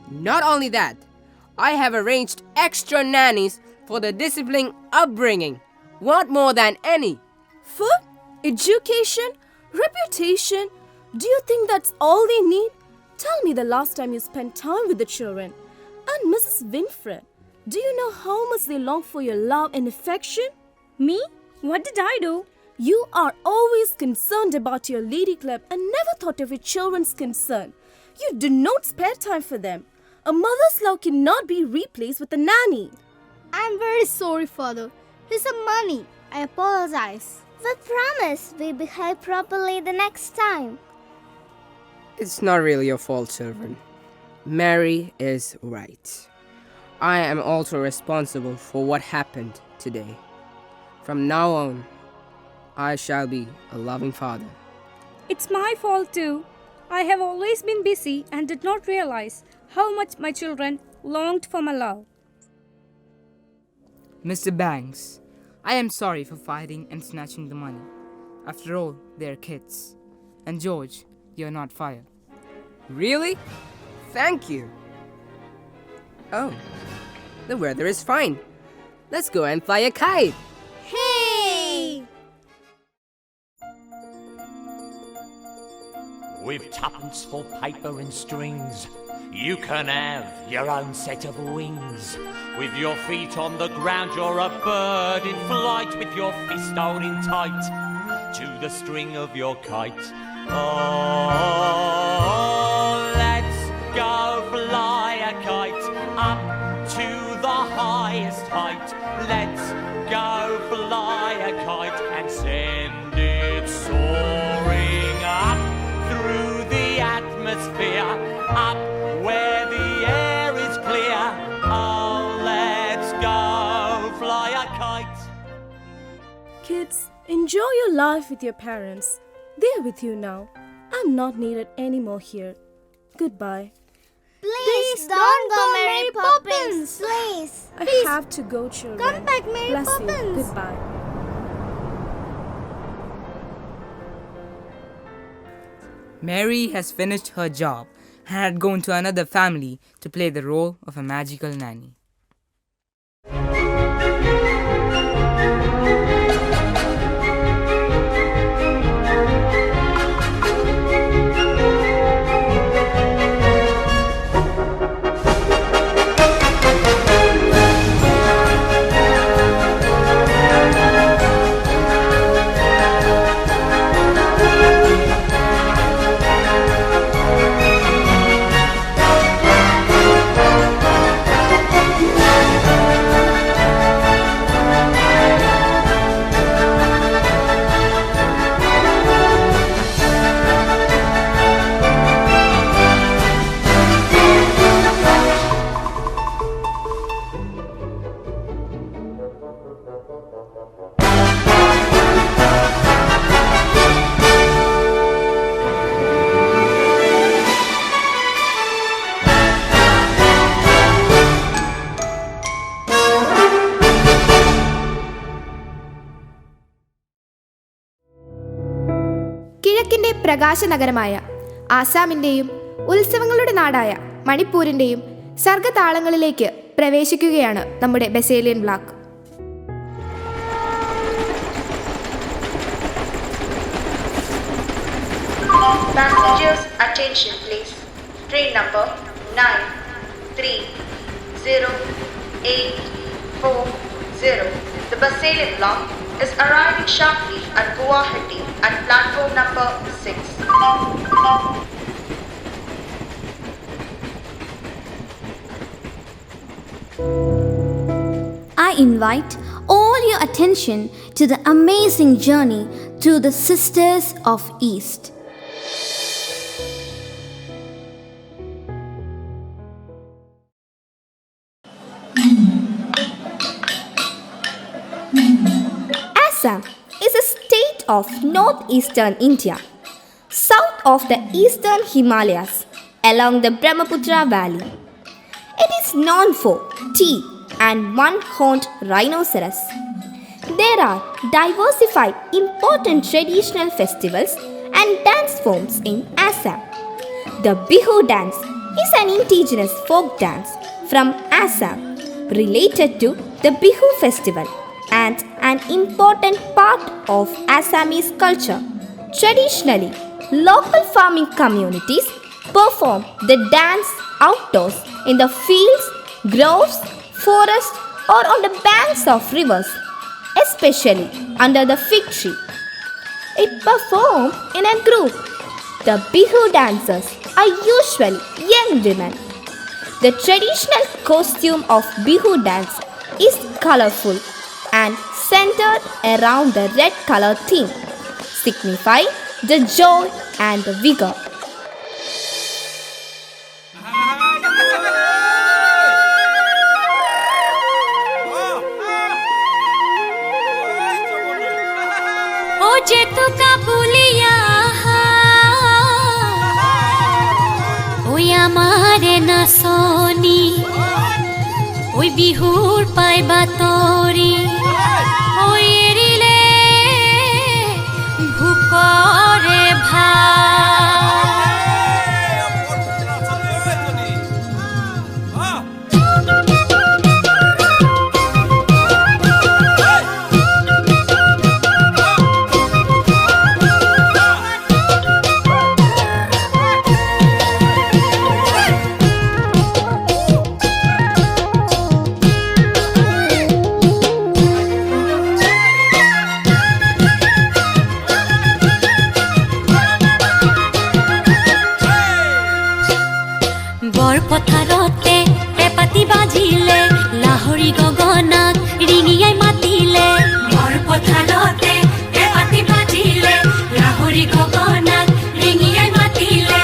not only that, I have arranged extra nannies for the disciplined upbringing. What more than any? Food, education, reputation. Do you think that's all they need? Tell me the last time you spent time with the children. And Mrs. Winfred, do you know how much they long for your love and affection? Me? What did I do? You are always concerned about your lady club and never thought of your children's concern. You do not spare time for them. A mother's love cannot be replaced with a nanny. I'm very sorry, Father. Here's some money. I apologize. We promise we behave properly the next time. It's not really your fault, children. Mary is right. I am also responsible for what happened today. From now on, I shall be a loving father. It's my fault too. I have always been busy and did not realize how much my children longed for my love. Mr. Banks, I am sorry for fighting and snatching the money. After all, they're kids. And George, you're not fired. Really? Thank you. Oh, the weather is fine. Let's go and fly a kite. Hey! With tuppence for paper and strings, you can have your own set of wings. With your feet on the ground, you're a bird in flight, with your fist holding tight to the string of your kite. Oh, let's go fly a kite up to the highest height. Let's go fly a kite and send it soaring up through the atmosphere, up where the air is clear. Oh, let's go fly a kite. Kids, enjoy your life with your parents. They're with you now. I'm not needed anymore here. Goodbye. Please don't go, Mary Poppins. Please. I have to go, children. Come back, Mary Bless Poppins. you. Goodbye. Mary has finished her job and had gone to another family to play the role of a magical nanny. കിഴക്കിൻ്റെ പ്രകാശനഗരമായ ആസാമിൻ്റെയും ഉത്സവങ്ങളുടെ നാടായ മണിപ്പൂരിൻ്റെയും സർഗതാളങ്ങളിലേക്ക് പ്രവേശിക്കുകയാണ് നമ്മുടെ Baselian block. Passengers, attention please. Train number 9308440. The Basalian block is arriving sharply at Guwahati at platform number 6. I invite all your attention to the amazing journey through the Sisters of East. Assam is a state of northeastern India, south of the eastern Himalayas, along the Brahmaputra Valley. It is known for tea and one-horned rhinoceros. There are diversified important traditional festivals and dance forms in Assam. The Bihu dance is an indigenous folk dance from Assam related to the Bihu festival and an important part of Assamese culture. Traditionally, local farming communities perform the dance outdoors in the fields, groves, forests or on the banks of rivers, especially under the fig tree. It performed in a group. The Bihu dancers are usually young women. The traditional costume of Bihu dance is colorful and centered around the red color theme, signifying the joy and the vigor. আমারে না Sony ওই বিহুর পাইবা তরি ওই এরিলে ভুকরে ভা পথারতে পেপাতি বাজিলে লাহৰি গগনাক ৰিঙিয়াই মাতিলে বৰ পথাৰতে পেপাতি বাজিলে লাহৰি গগনাক ৰিঙিয়াই মাতিলে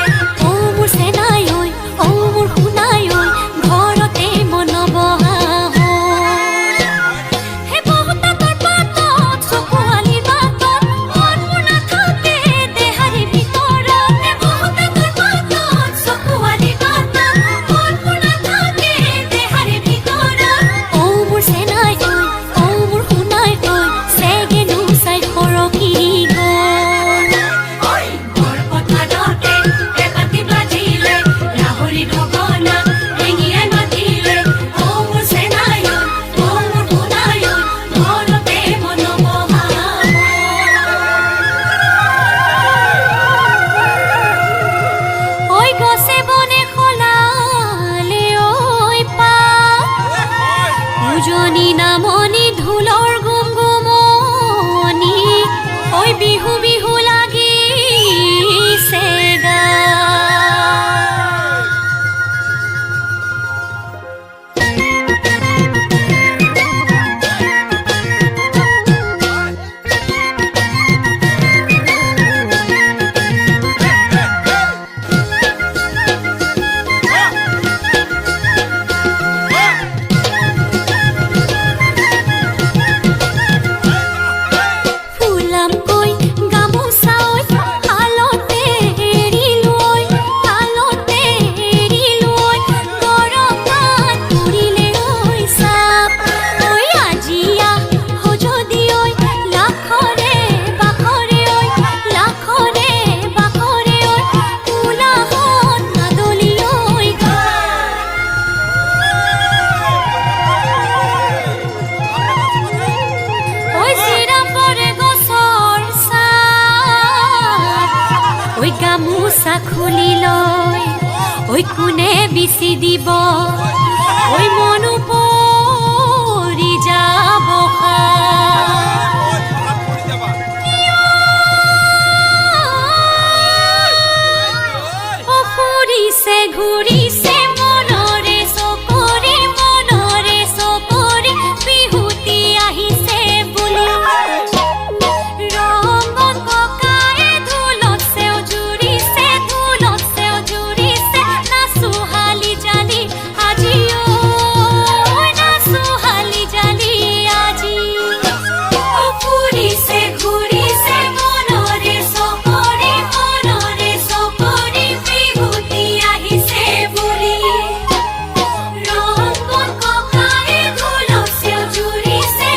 ও মোৰ সেনাই ঐ ও মোৰ শুনাই ঐ ঘৰতে মনবহা হে বহুত পাতত চকুৱালি বাতত মন মোৰ নাথাকে দেহাৰি ভিতৰত হে বহুত পাতত চকুৱালি বাতত ওই কোনে বিচি দিব ওই মনু পৰি যাব ফুৰিছে ঘূৰিছে মনৰে চকৰি বিহুতি আহিছে বুলি ৰঙত ককায়ে ঢোলত চেও জুৰিছে নাচো হালি জালি আজি নাচো হালি জালি আজি ফুৰিছে ঘূৰিছে মনৰে চকৰি বিহুতি আহিছে বুলি ৰঙত ককায়ে ঢোলত চেও জুৰিছে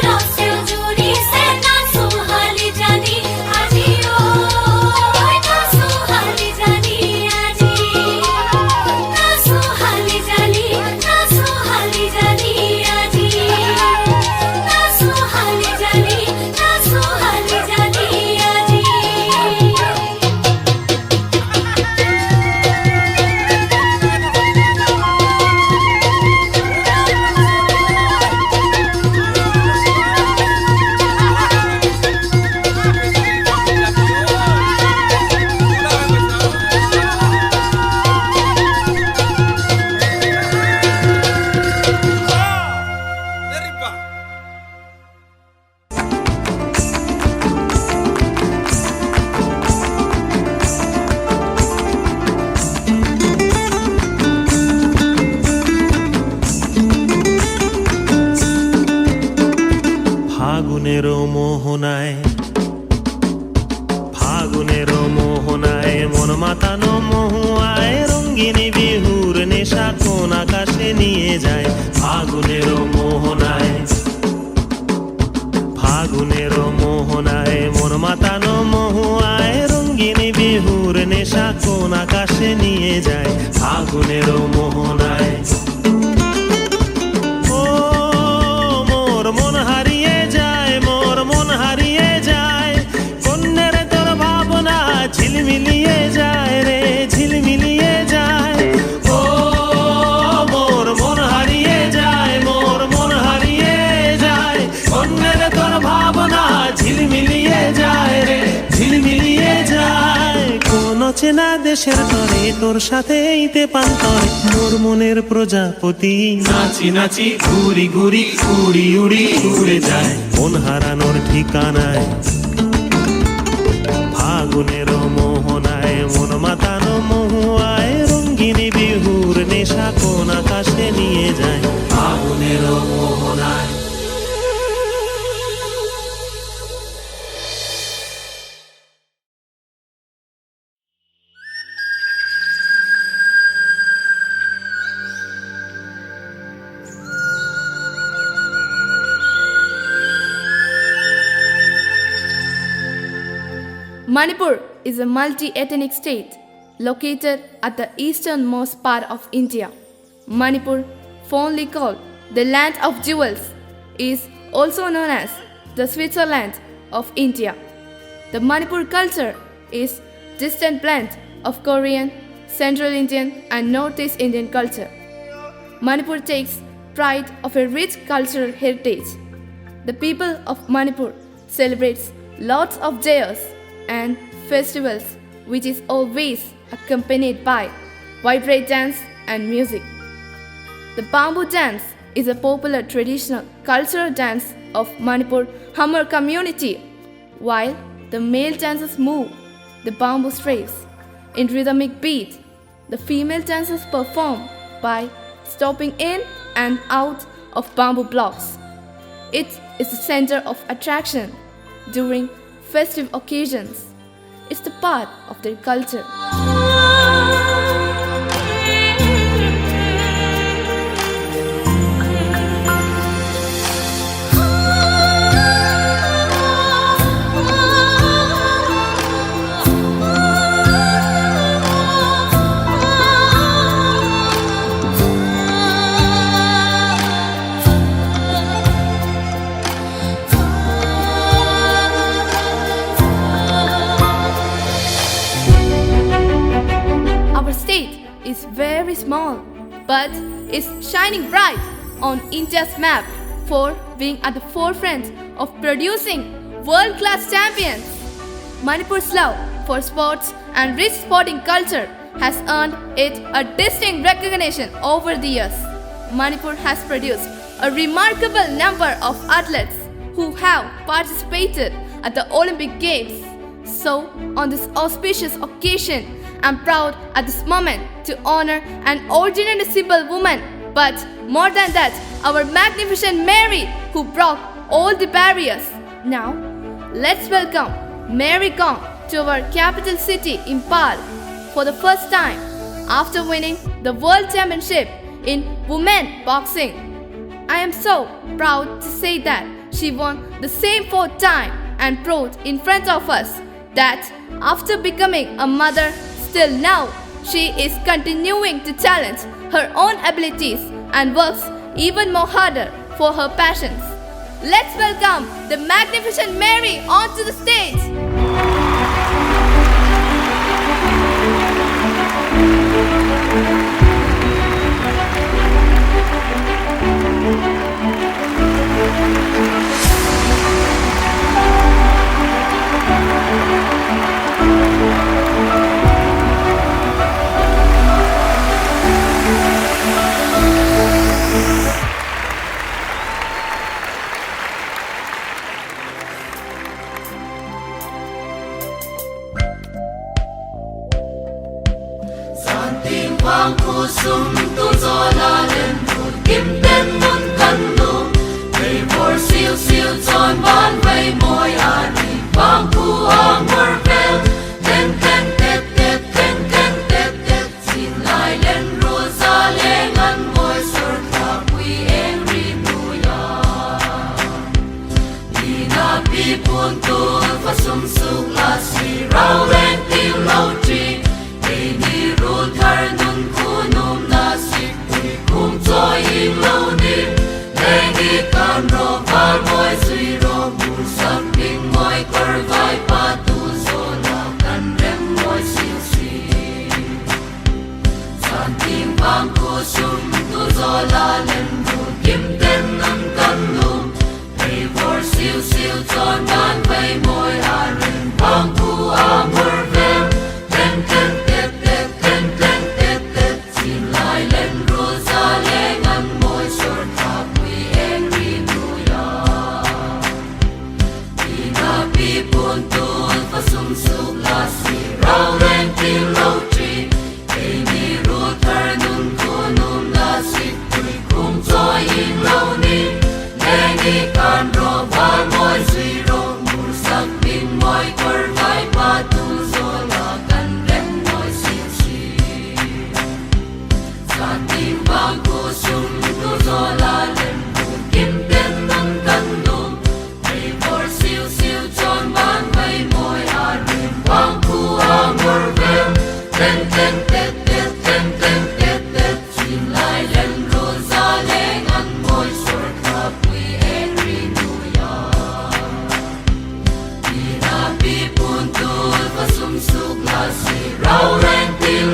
নাচো হালি জালি আজি নাচো হালি জালি আজি নাচো হালি জালি আজি নাচো হালি জালি আজি ফাগুনের মোহনায় মন মাতানো মহুয়ায় রঙ্গিনী বিহুর নেশা কোন আকাশে নিয়ে যায় ফাগুনের মোহনায় মন মাতানো মহুয়ায় রঙ্গিনী বিহুর নেশা কোন আকাশে নিয়ে যায় ফাগুনের মোহনায় মোর মন হারিয়ে যায় কন্যের তোর ভাবনা ঝিলমিলিয়ে যায় রে ঝিলমিলিয়ে যায় ও মোর মন হারিয়ে যায় কন্যের তোর ভাবনা ঝিলমিলিয়ে যায় রে ঝিলমিলিয়ে যায় কোন চেনা দেশের তরে তোর সাথে এইতে পান্তর মোর মনের প্রজাপতি নাচি নাচি ঘুরি ঘুরি উড়ি উড়ি উড়ে যায় মন হারানোর ঠিকানায় ফাগুনের মোহনায় মন মাতানো মহুয়ায় রঙ্গিনী বিহুর নেশা কোন আকাশে নিয়ে যায় ফাগুনের মোহনায় Manipur is a multi-ethnic state located at the easternmost part of India. Manipur, fondly called the land of jewels, is also known as the Switzerland of India. The Manipur culture is distant blend of Korean, Central Indian and Northeast Indian culture. Manipur takes pride of a rich cultural heritage. The people of Manipur celebrates lots of jayas and festivals, which is always accompanied by vibrant dance and music. The bamboo dance is a popular traditional cultural dance of Manipur Hamar community. While the male dancers move the bamboo straps in rhythmic beat, the female dancers perform by stopping in and out of bamboo blocks. It is the center of attraction during festive occasions. It's the part of their culture. is very small, but is shining bright on India's map for being at the forefront of producing world-class champions. Manipur's love for sports and rich sporting culture has earned it a distinct recognition over the years. Manipur has produced a remarkable number of athletes who have participated at the Olympic Games. So, on this auspicious occasion, I'm proud at this moment to honor an ordinary simple woman, but more than that, our magnificent Mary who broke all the barriers. Now, let's welcome Mary Kom to our capital city, Impal, for the first time after winning the World Championship in women boxing. I am so proud to say that she won the same fourth time and proved in front of us that after becoming a mother, still now she is continuing to challenge her own abilities and works even more harder for her passions. Let's welcome the magnificent Mary onto the stage. Tim vang khu sum tu zo la lên một kim tên muốn cân đủ về vor siêu siêu tròn ban vây môi đi vang khu amor vel ten ten tet tet ten ten tet tet xin lại lên rosa lên ngăn môi sờ thả quy em ri nuya đi na pi buồn tu và sum suk la si rau lên tim lâu tri ni ru thar nun kunum na sip kum choi im lo ni le ni kan ro va moi sui ro bu sam ping moi kor vai pa tu so la kan rem moi siu si san tim bang ku sum tu zo la len bu kim ten nam kan lum ei vor siu siu chon ban vai moi a ren bang ku amor vel ten ten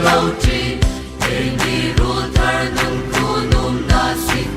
lâu tri, để đi ru thar nung kunum na sik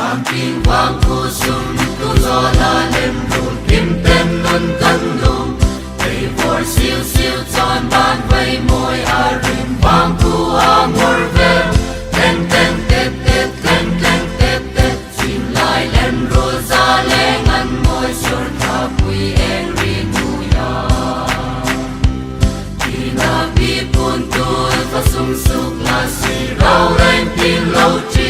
King Wang Kusum Tuzola Lemru Kim Ten Nun Kandum They for Sil Sil Ton Ban Wei Moi Arim Wang Tu Amor Vel Ten Ten Tet Tet Ten Ten Tet Tet Sim Lai Lem Rosa Lengan Moi Sur Kapui En Rinuya Tina Pipun Tul Fasum Suk Nasi Rau Ren Tin Lau Chi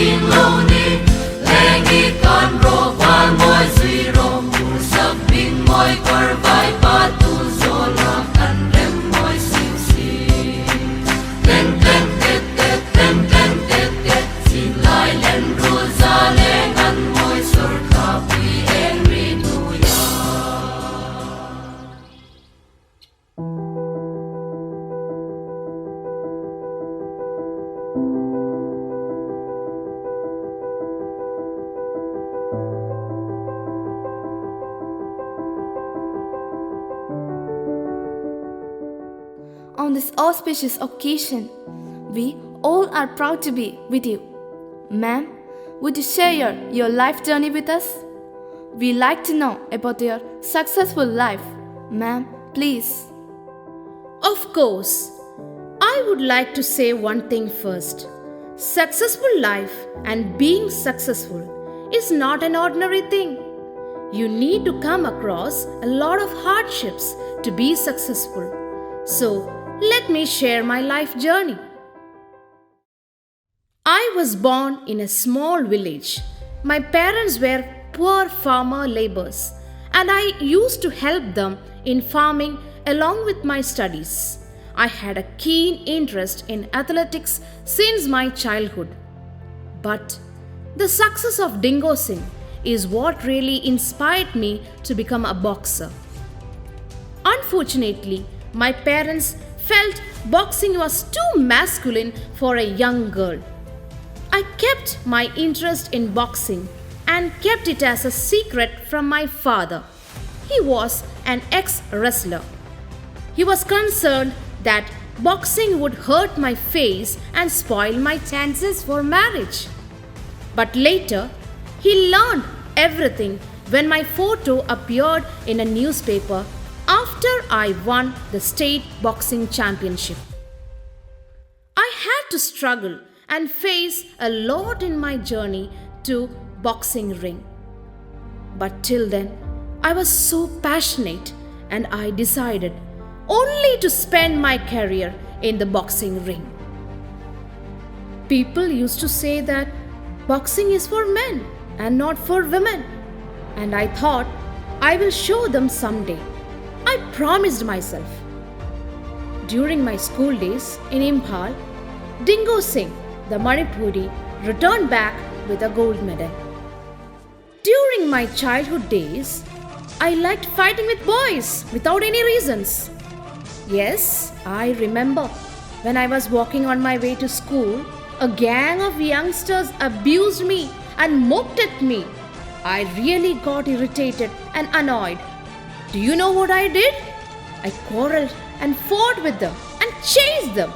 in lâu ni lengi kan ro van moi zui ro pur sak bin moi kar vai pa tu zola kan rem moi sim si ten ten tet tet ten ten tet tet sin lai len ro za lengan moi sur ka pui en ri tu ya. On this auspicious occasion, we all are proud to be with you. Ma'am, would you share your life journey with us? We like to know about your successful life. Ma'am, please. Of course, I would like to say one thing first. Successful life and being successful is not an ordinary thing. You need to come across a lot of hardships to be successful. So, let me share my life journey. I was born in a small village. My parents were poor farmer laborers, and I used to help them in farming along with my studies. I had a keen interest in athletics since my childhood. But the success of Dingo Singh is what really inspired me to become a boxer. Unfortunately, my parents felt boxing was too masculine for a young girl. I kept my interest in boxing and kept it as a secret from my father. He was an ex-wrestler. He was concerned that boxing would hurt my face and spoil my chances for marriage. But later, he learned everything when my photo appeared in a newspaper after I won the state boxing championship. I had to struggle and face a lot in my journey to boxing ring. But till then, I was so passionate and I decided only to spend my career in the boxing ring. People used to say that boxing is for men and not for women, and I thought I will show them someday. I promised myself. During my school days in Imphal, Dingo Singh, the Manipuri, returned back with a gold medal. During my childhood days, I liked fighting with boys without any reasons. Yes, I remember when I was walking on my way to school, a gang of youngsters abused me and mocked at me. I really got irritated and annoyed. Do you know what I did? I quarreled and fought with them and chased them.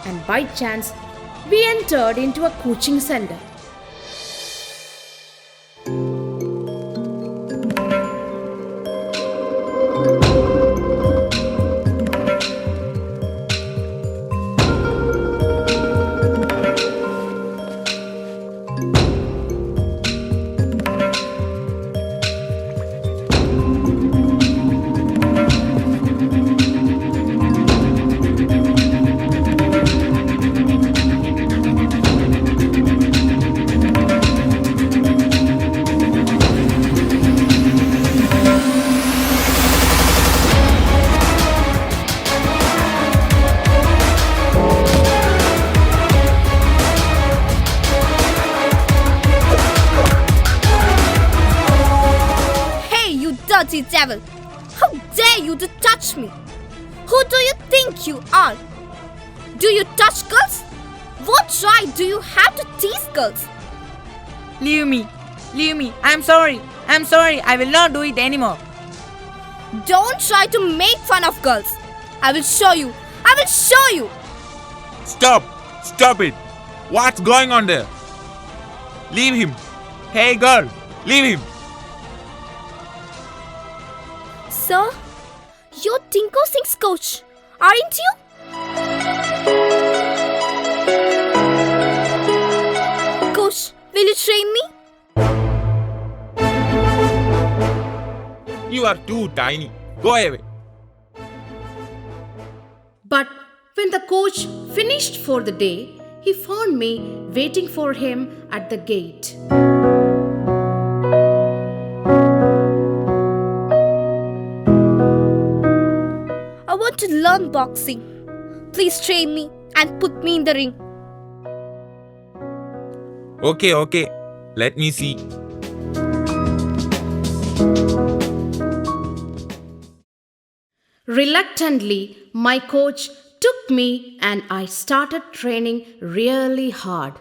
And by chance, we entered into a coaching center. Dirty devil! How dare you to touch me? Who do you think you are? Do you touch girls? What right do you have to tease girls? Leave me. I'm sorry. I will not do it anymore. Don't try to make fun of girls. I will show you. Stop! Stop it! What's going on there? Leave him! Hey girl, leave him! Sir, you're Tinko Singh's coach, aren't you? Coach, will you train me? You are too tiny. Go away. But when the coach finished for the day, he found me waiting for him at the gate. I want to learn boxing. Please train me and put me in the ring. Okay. Let me see. Reluctantly, my coach took me and I started training really hard.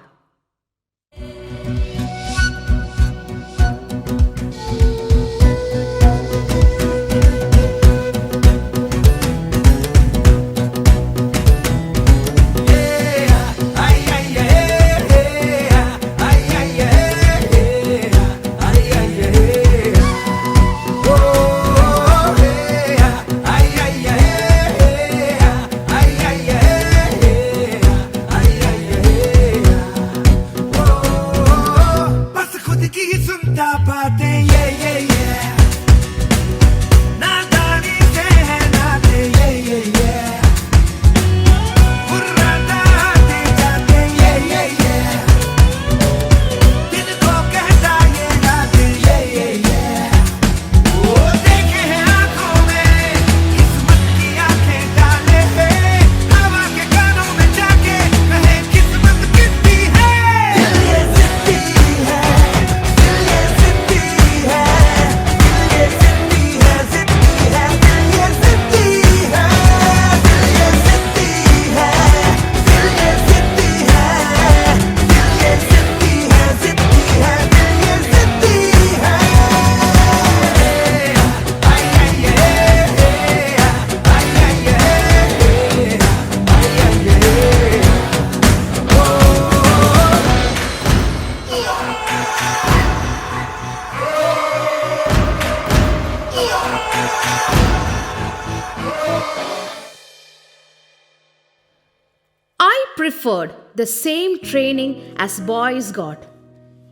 Preferred the same training as boys got.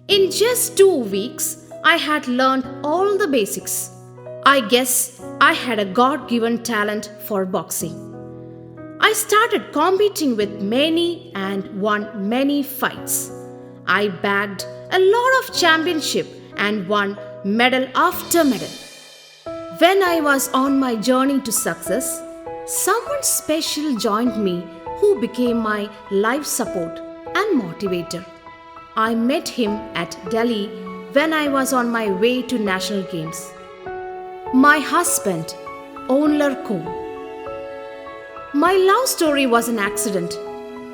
In just 2 weeks, I had learned all the basics. I guess I had a God-given talent for boxing. I started competing with many and won many fights. I bagged a lot of championship and won medal after medal. When I was on my journey to success, someone special joined me who became my life support and motivator. I met him at Delhi when I was on my way to National Games. My husband, Onlar Kaur. My love story was an accident.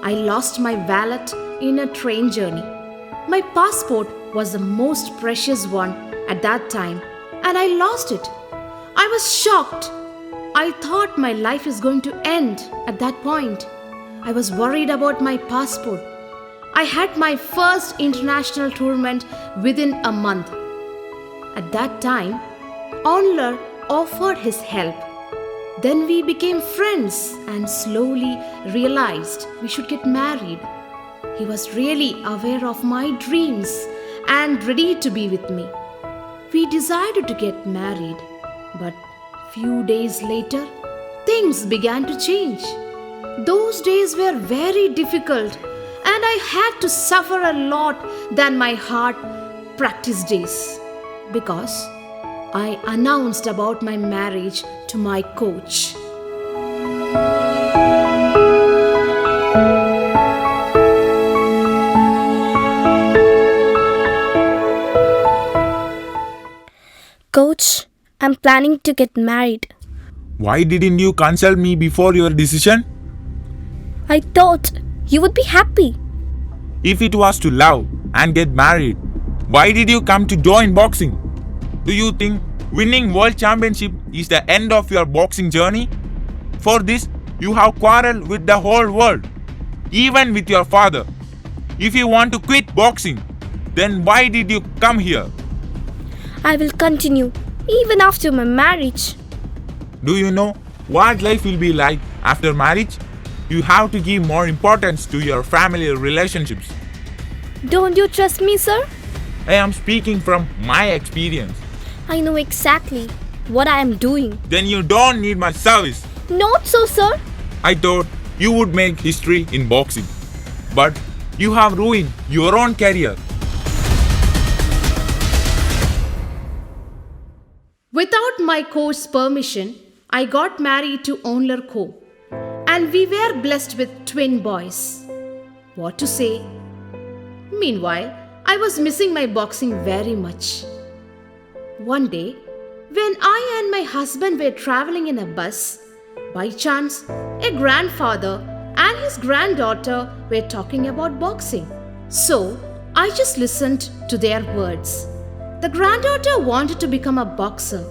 I lost my wallet in a train journey. My passport was the most precious one at that time, and I lost it. I was shocked. I thought my life is going to end at that point. I was worried about my passport. I had my first international tournament within a month. At that time, Onlar offered his help. Then we became friends and slowly realized we should get married. He was really aware of my dreams and ready to be with me. We decided to get married, but few days later, things began to change. Those days were very difficult and I had to suffer a lot than my hard practice days because I announced about my marriage to my coach. Coach, I'm planning to get married. Why didn't you consult me before your decision? I thought you would be happy. If it was to love and get married, why did you come to join boxing? Do you think winning world championship is the end of your boxing journey? For this, you have quarreled with the whole world. even with your father. If you want to quit boxing, then why did you come here? I will continue even after my marriage. Do you know what life will be like after marriage? You have to give more importance to your family relationships. Don't you trust me, sir? I am speaking from my experience. I know exactly what I am doing. Then you don't need my service. Not so, sir. I thought you would make history in boxing, but you have ruined your own career. Without my coach's permission, I got married to Onler Ko, and we were blessed with twin boys. What to say? Meanwhile, I was missing my boxing very much. One day, when I and my husband were traveling in a bus, by chance, a grandfather and his granddaughter were talking about boxing. So, I just listened to their words. The granddaughter wanted to become a boxer,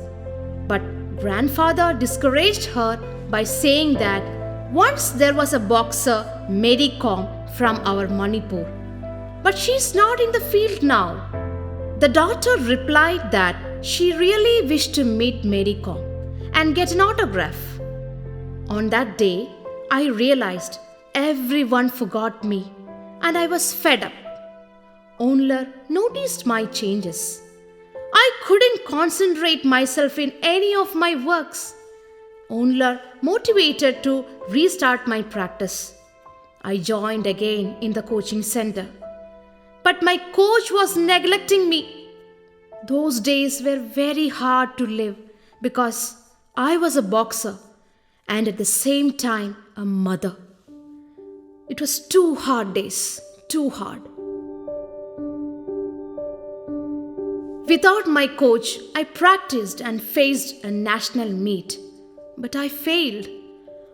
but grandfather discouraged her by saying that once there was a boxer, Mary Kom, from our Manipur. But she's not in the field now. The daughter replied that she really wished to meet Mary Kom and get an autograph. On that day, I realized everyone forgot me and I was fed up. Onler noticed my changes. I couldn't concentrate myself in any of my works. Onler motivated to restart my practice. I joined again in the coaching center. But my coach was neglecting me. Those days were very hard to live because I was a boxer and at the same time a mother. It was 2 hard days, too hard. Without my coach, I practiced and faced a national meet, but I failed.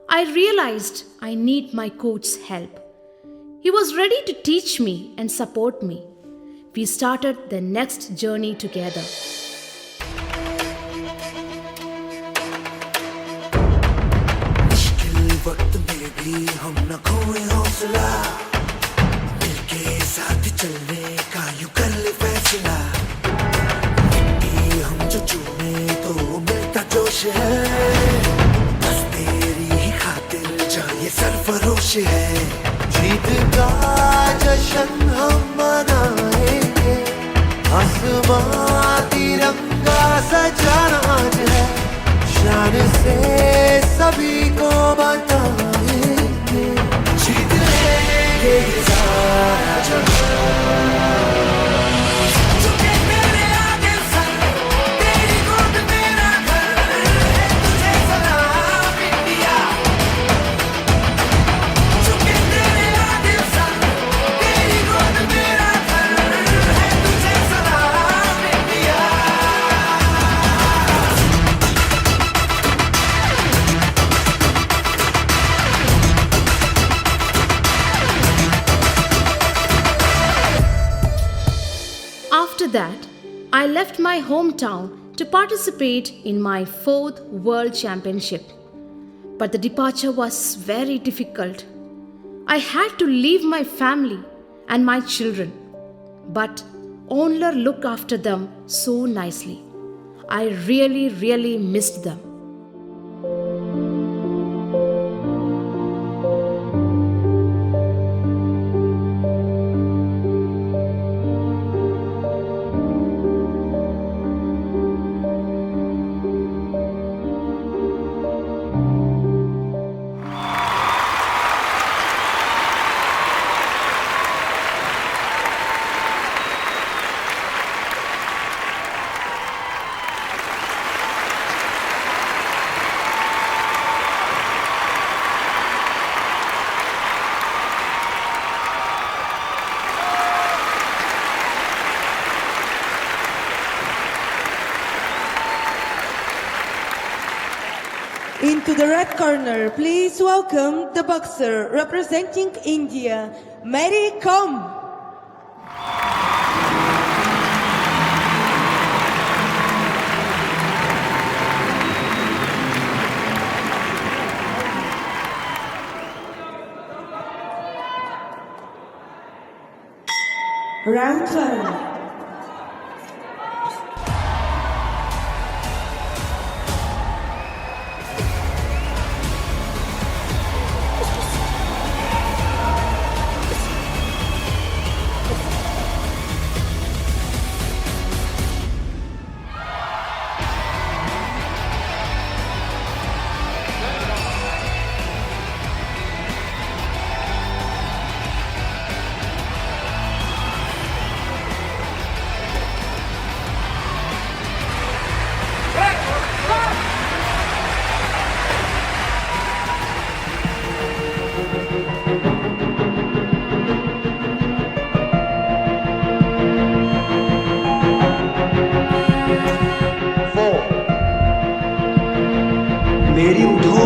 I realized I need my coach's help. He was ready to teach me and support me. We started the next journey together. वक्त में भी हम न खोए हौसला, मिलके साथ चलने का यूं कर ले फैसला। मिट्टी हम जो चूमे तो मिलता जोश है, बस तेरी ही खातिर जा ये सरफरोश है। जीत का जश्न हम मनाएंगे, आसमां तिरंगा सजाना आज है, शान से सभी को बताएंगे, जीत लेंगे ये सारा जहां। After that, I left my hometown to participate in my 4th World Championship. But the departure was very difficult. I had to leave my family and my children. But Onler looked after them so nicely. I really missed them. Into the red corner, please welcome the boxer representing India, Mary Kom. Round 1. मेरी उठो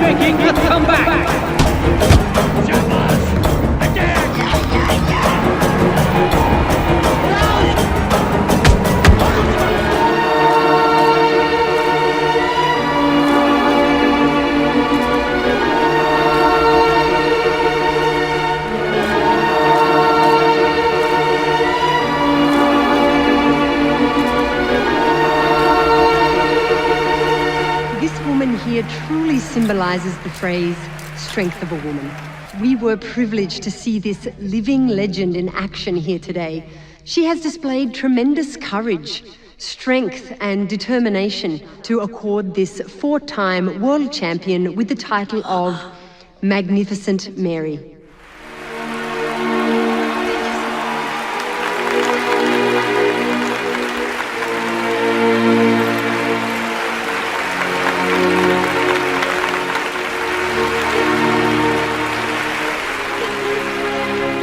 Making a comeback! This woman here truly symbolizes the phrase, strength of a woman. We were privileged to see this living legend in action here today. She has displayed tremendous courage, strength and determination to accord this 4-time world champion with the title of Magnificent Mary.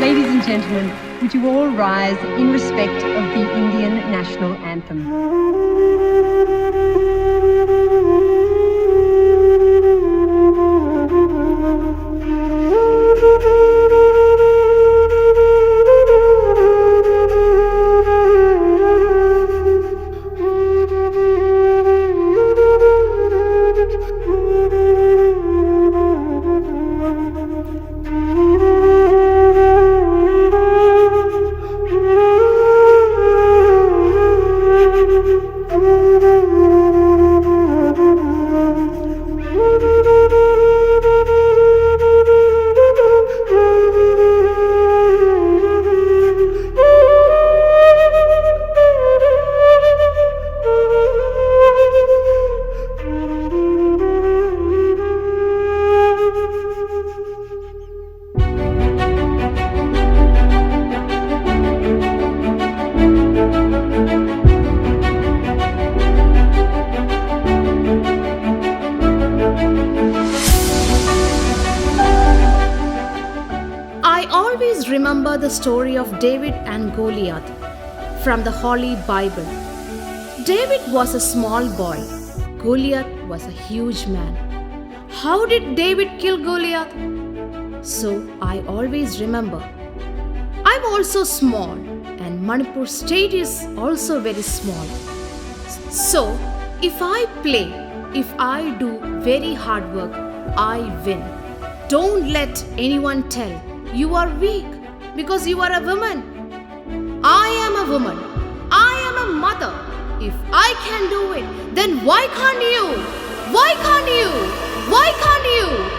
Ladies and gentlemen, would you all rise in respect of the Indian national anthem? Remember the story of David and Goliath from the Holy Bible. David was a small boy. Goliath was a huge man. How did David kill Goliath? So I always remember. I'm also small and Manipur state is also very small. So if I play, if I do very hard work, I win. Don't let anyone tell you are weak because you are a woman. I am a woman. I am a mother. If I can do it, then why can't you? Why can't you? Why can't you?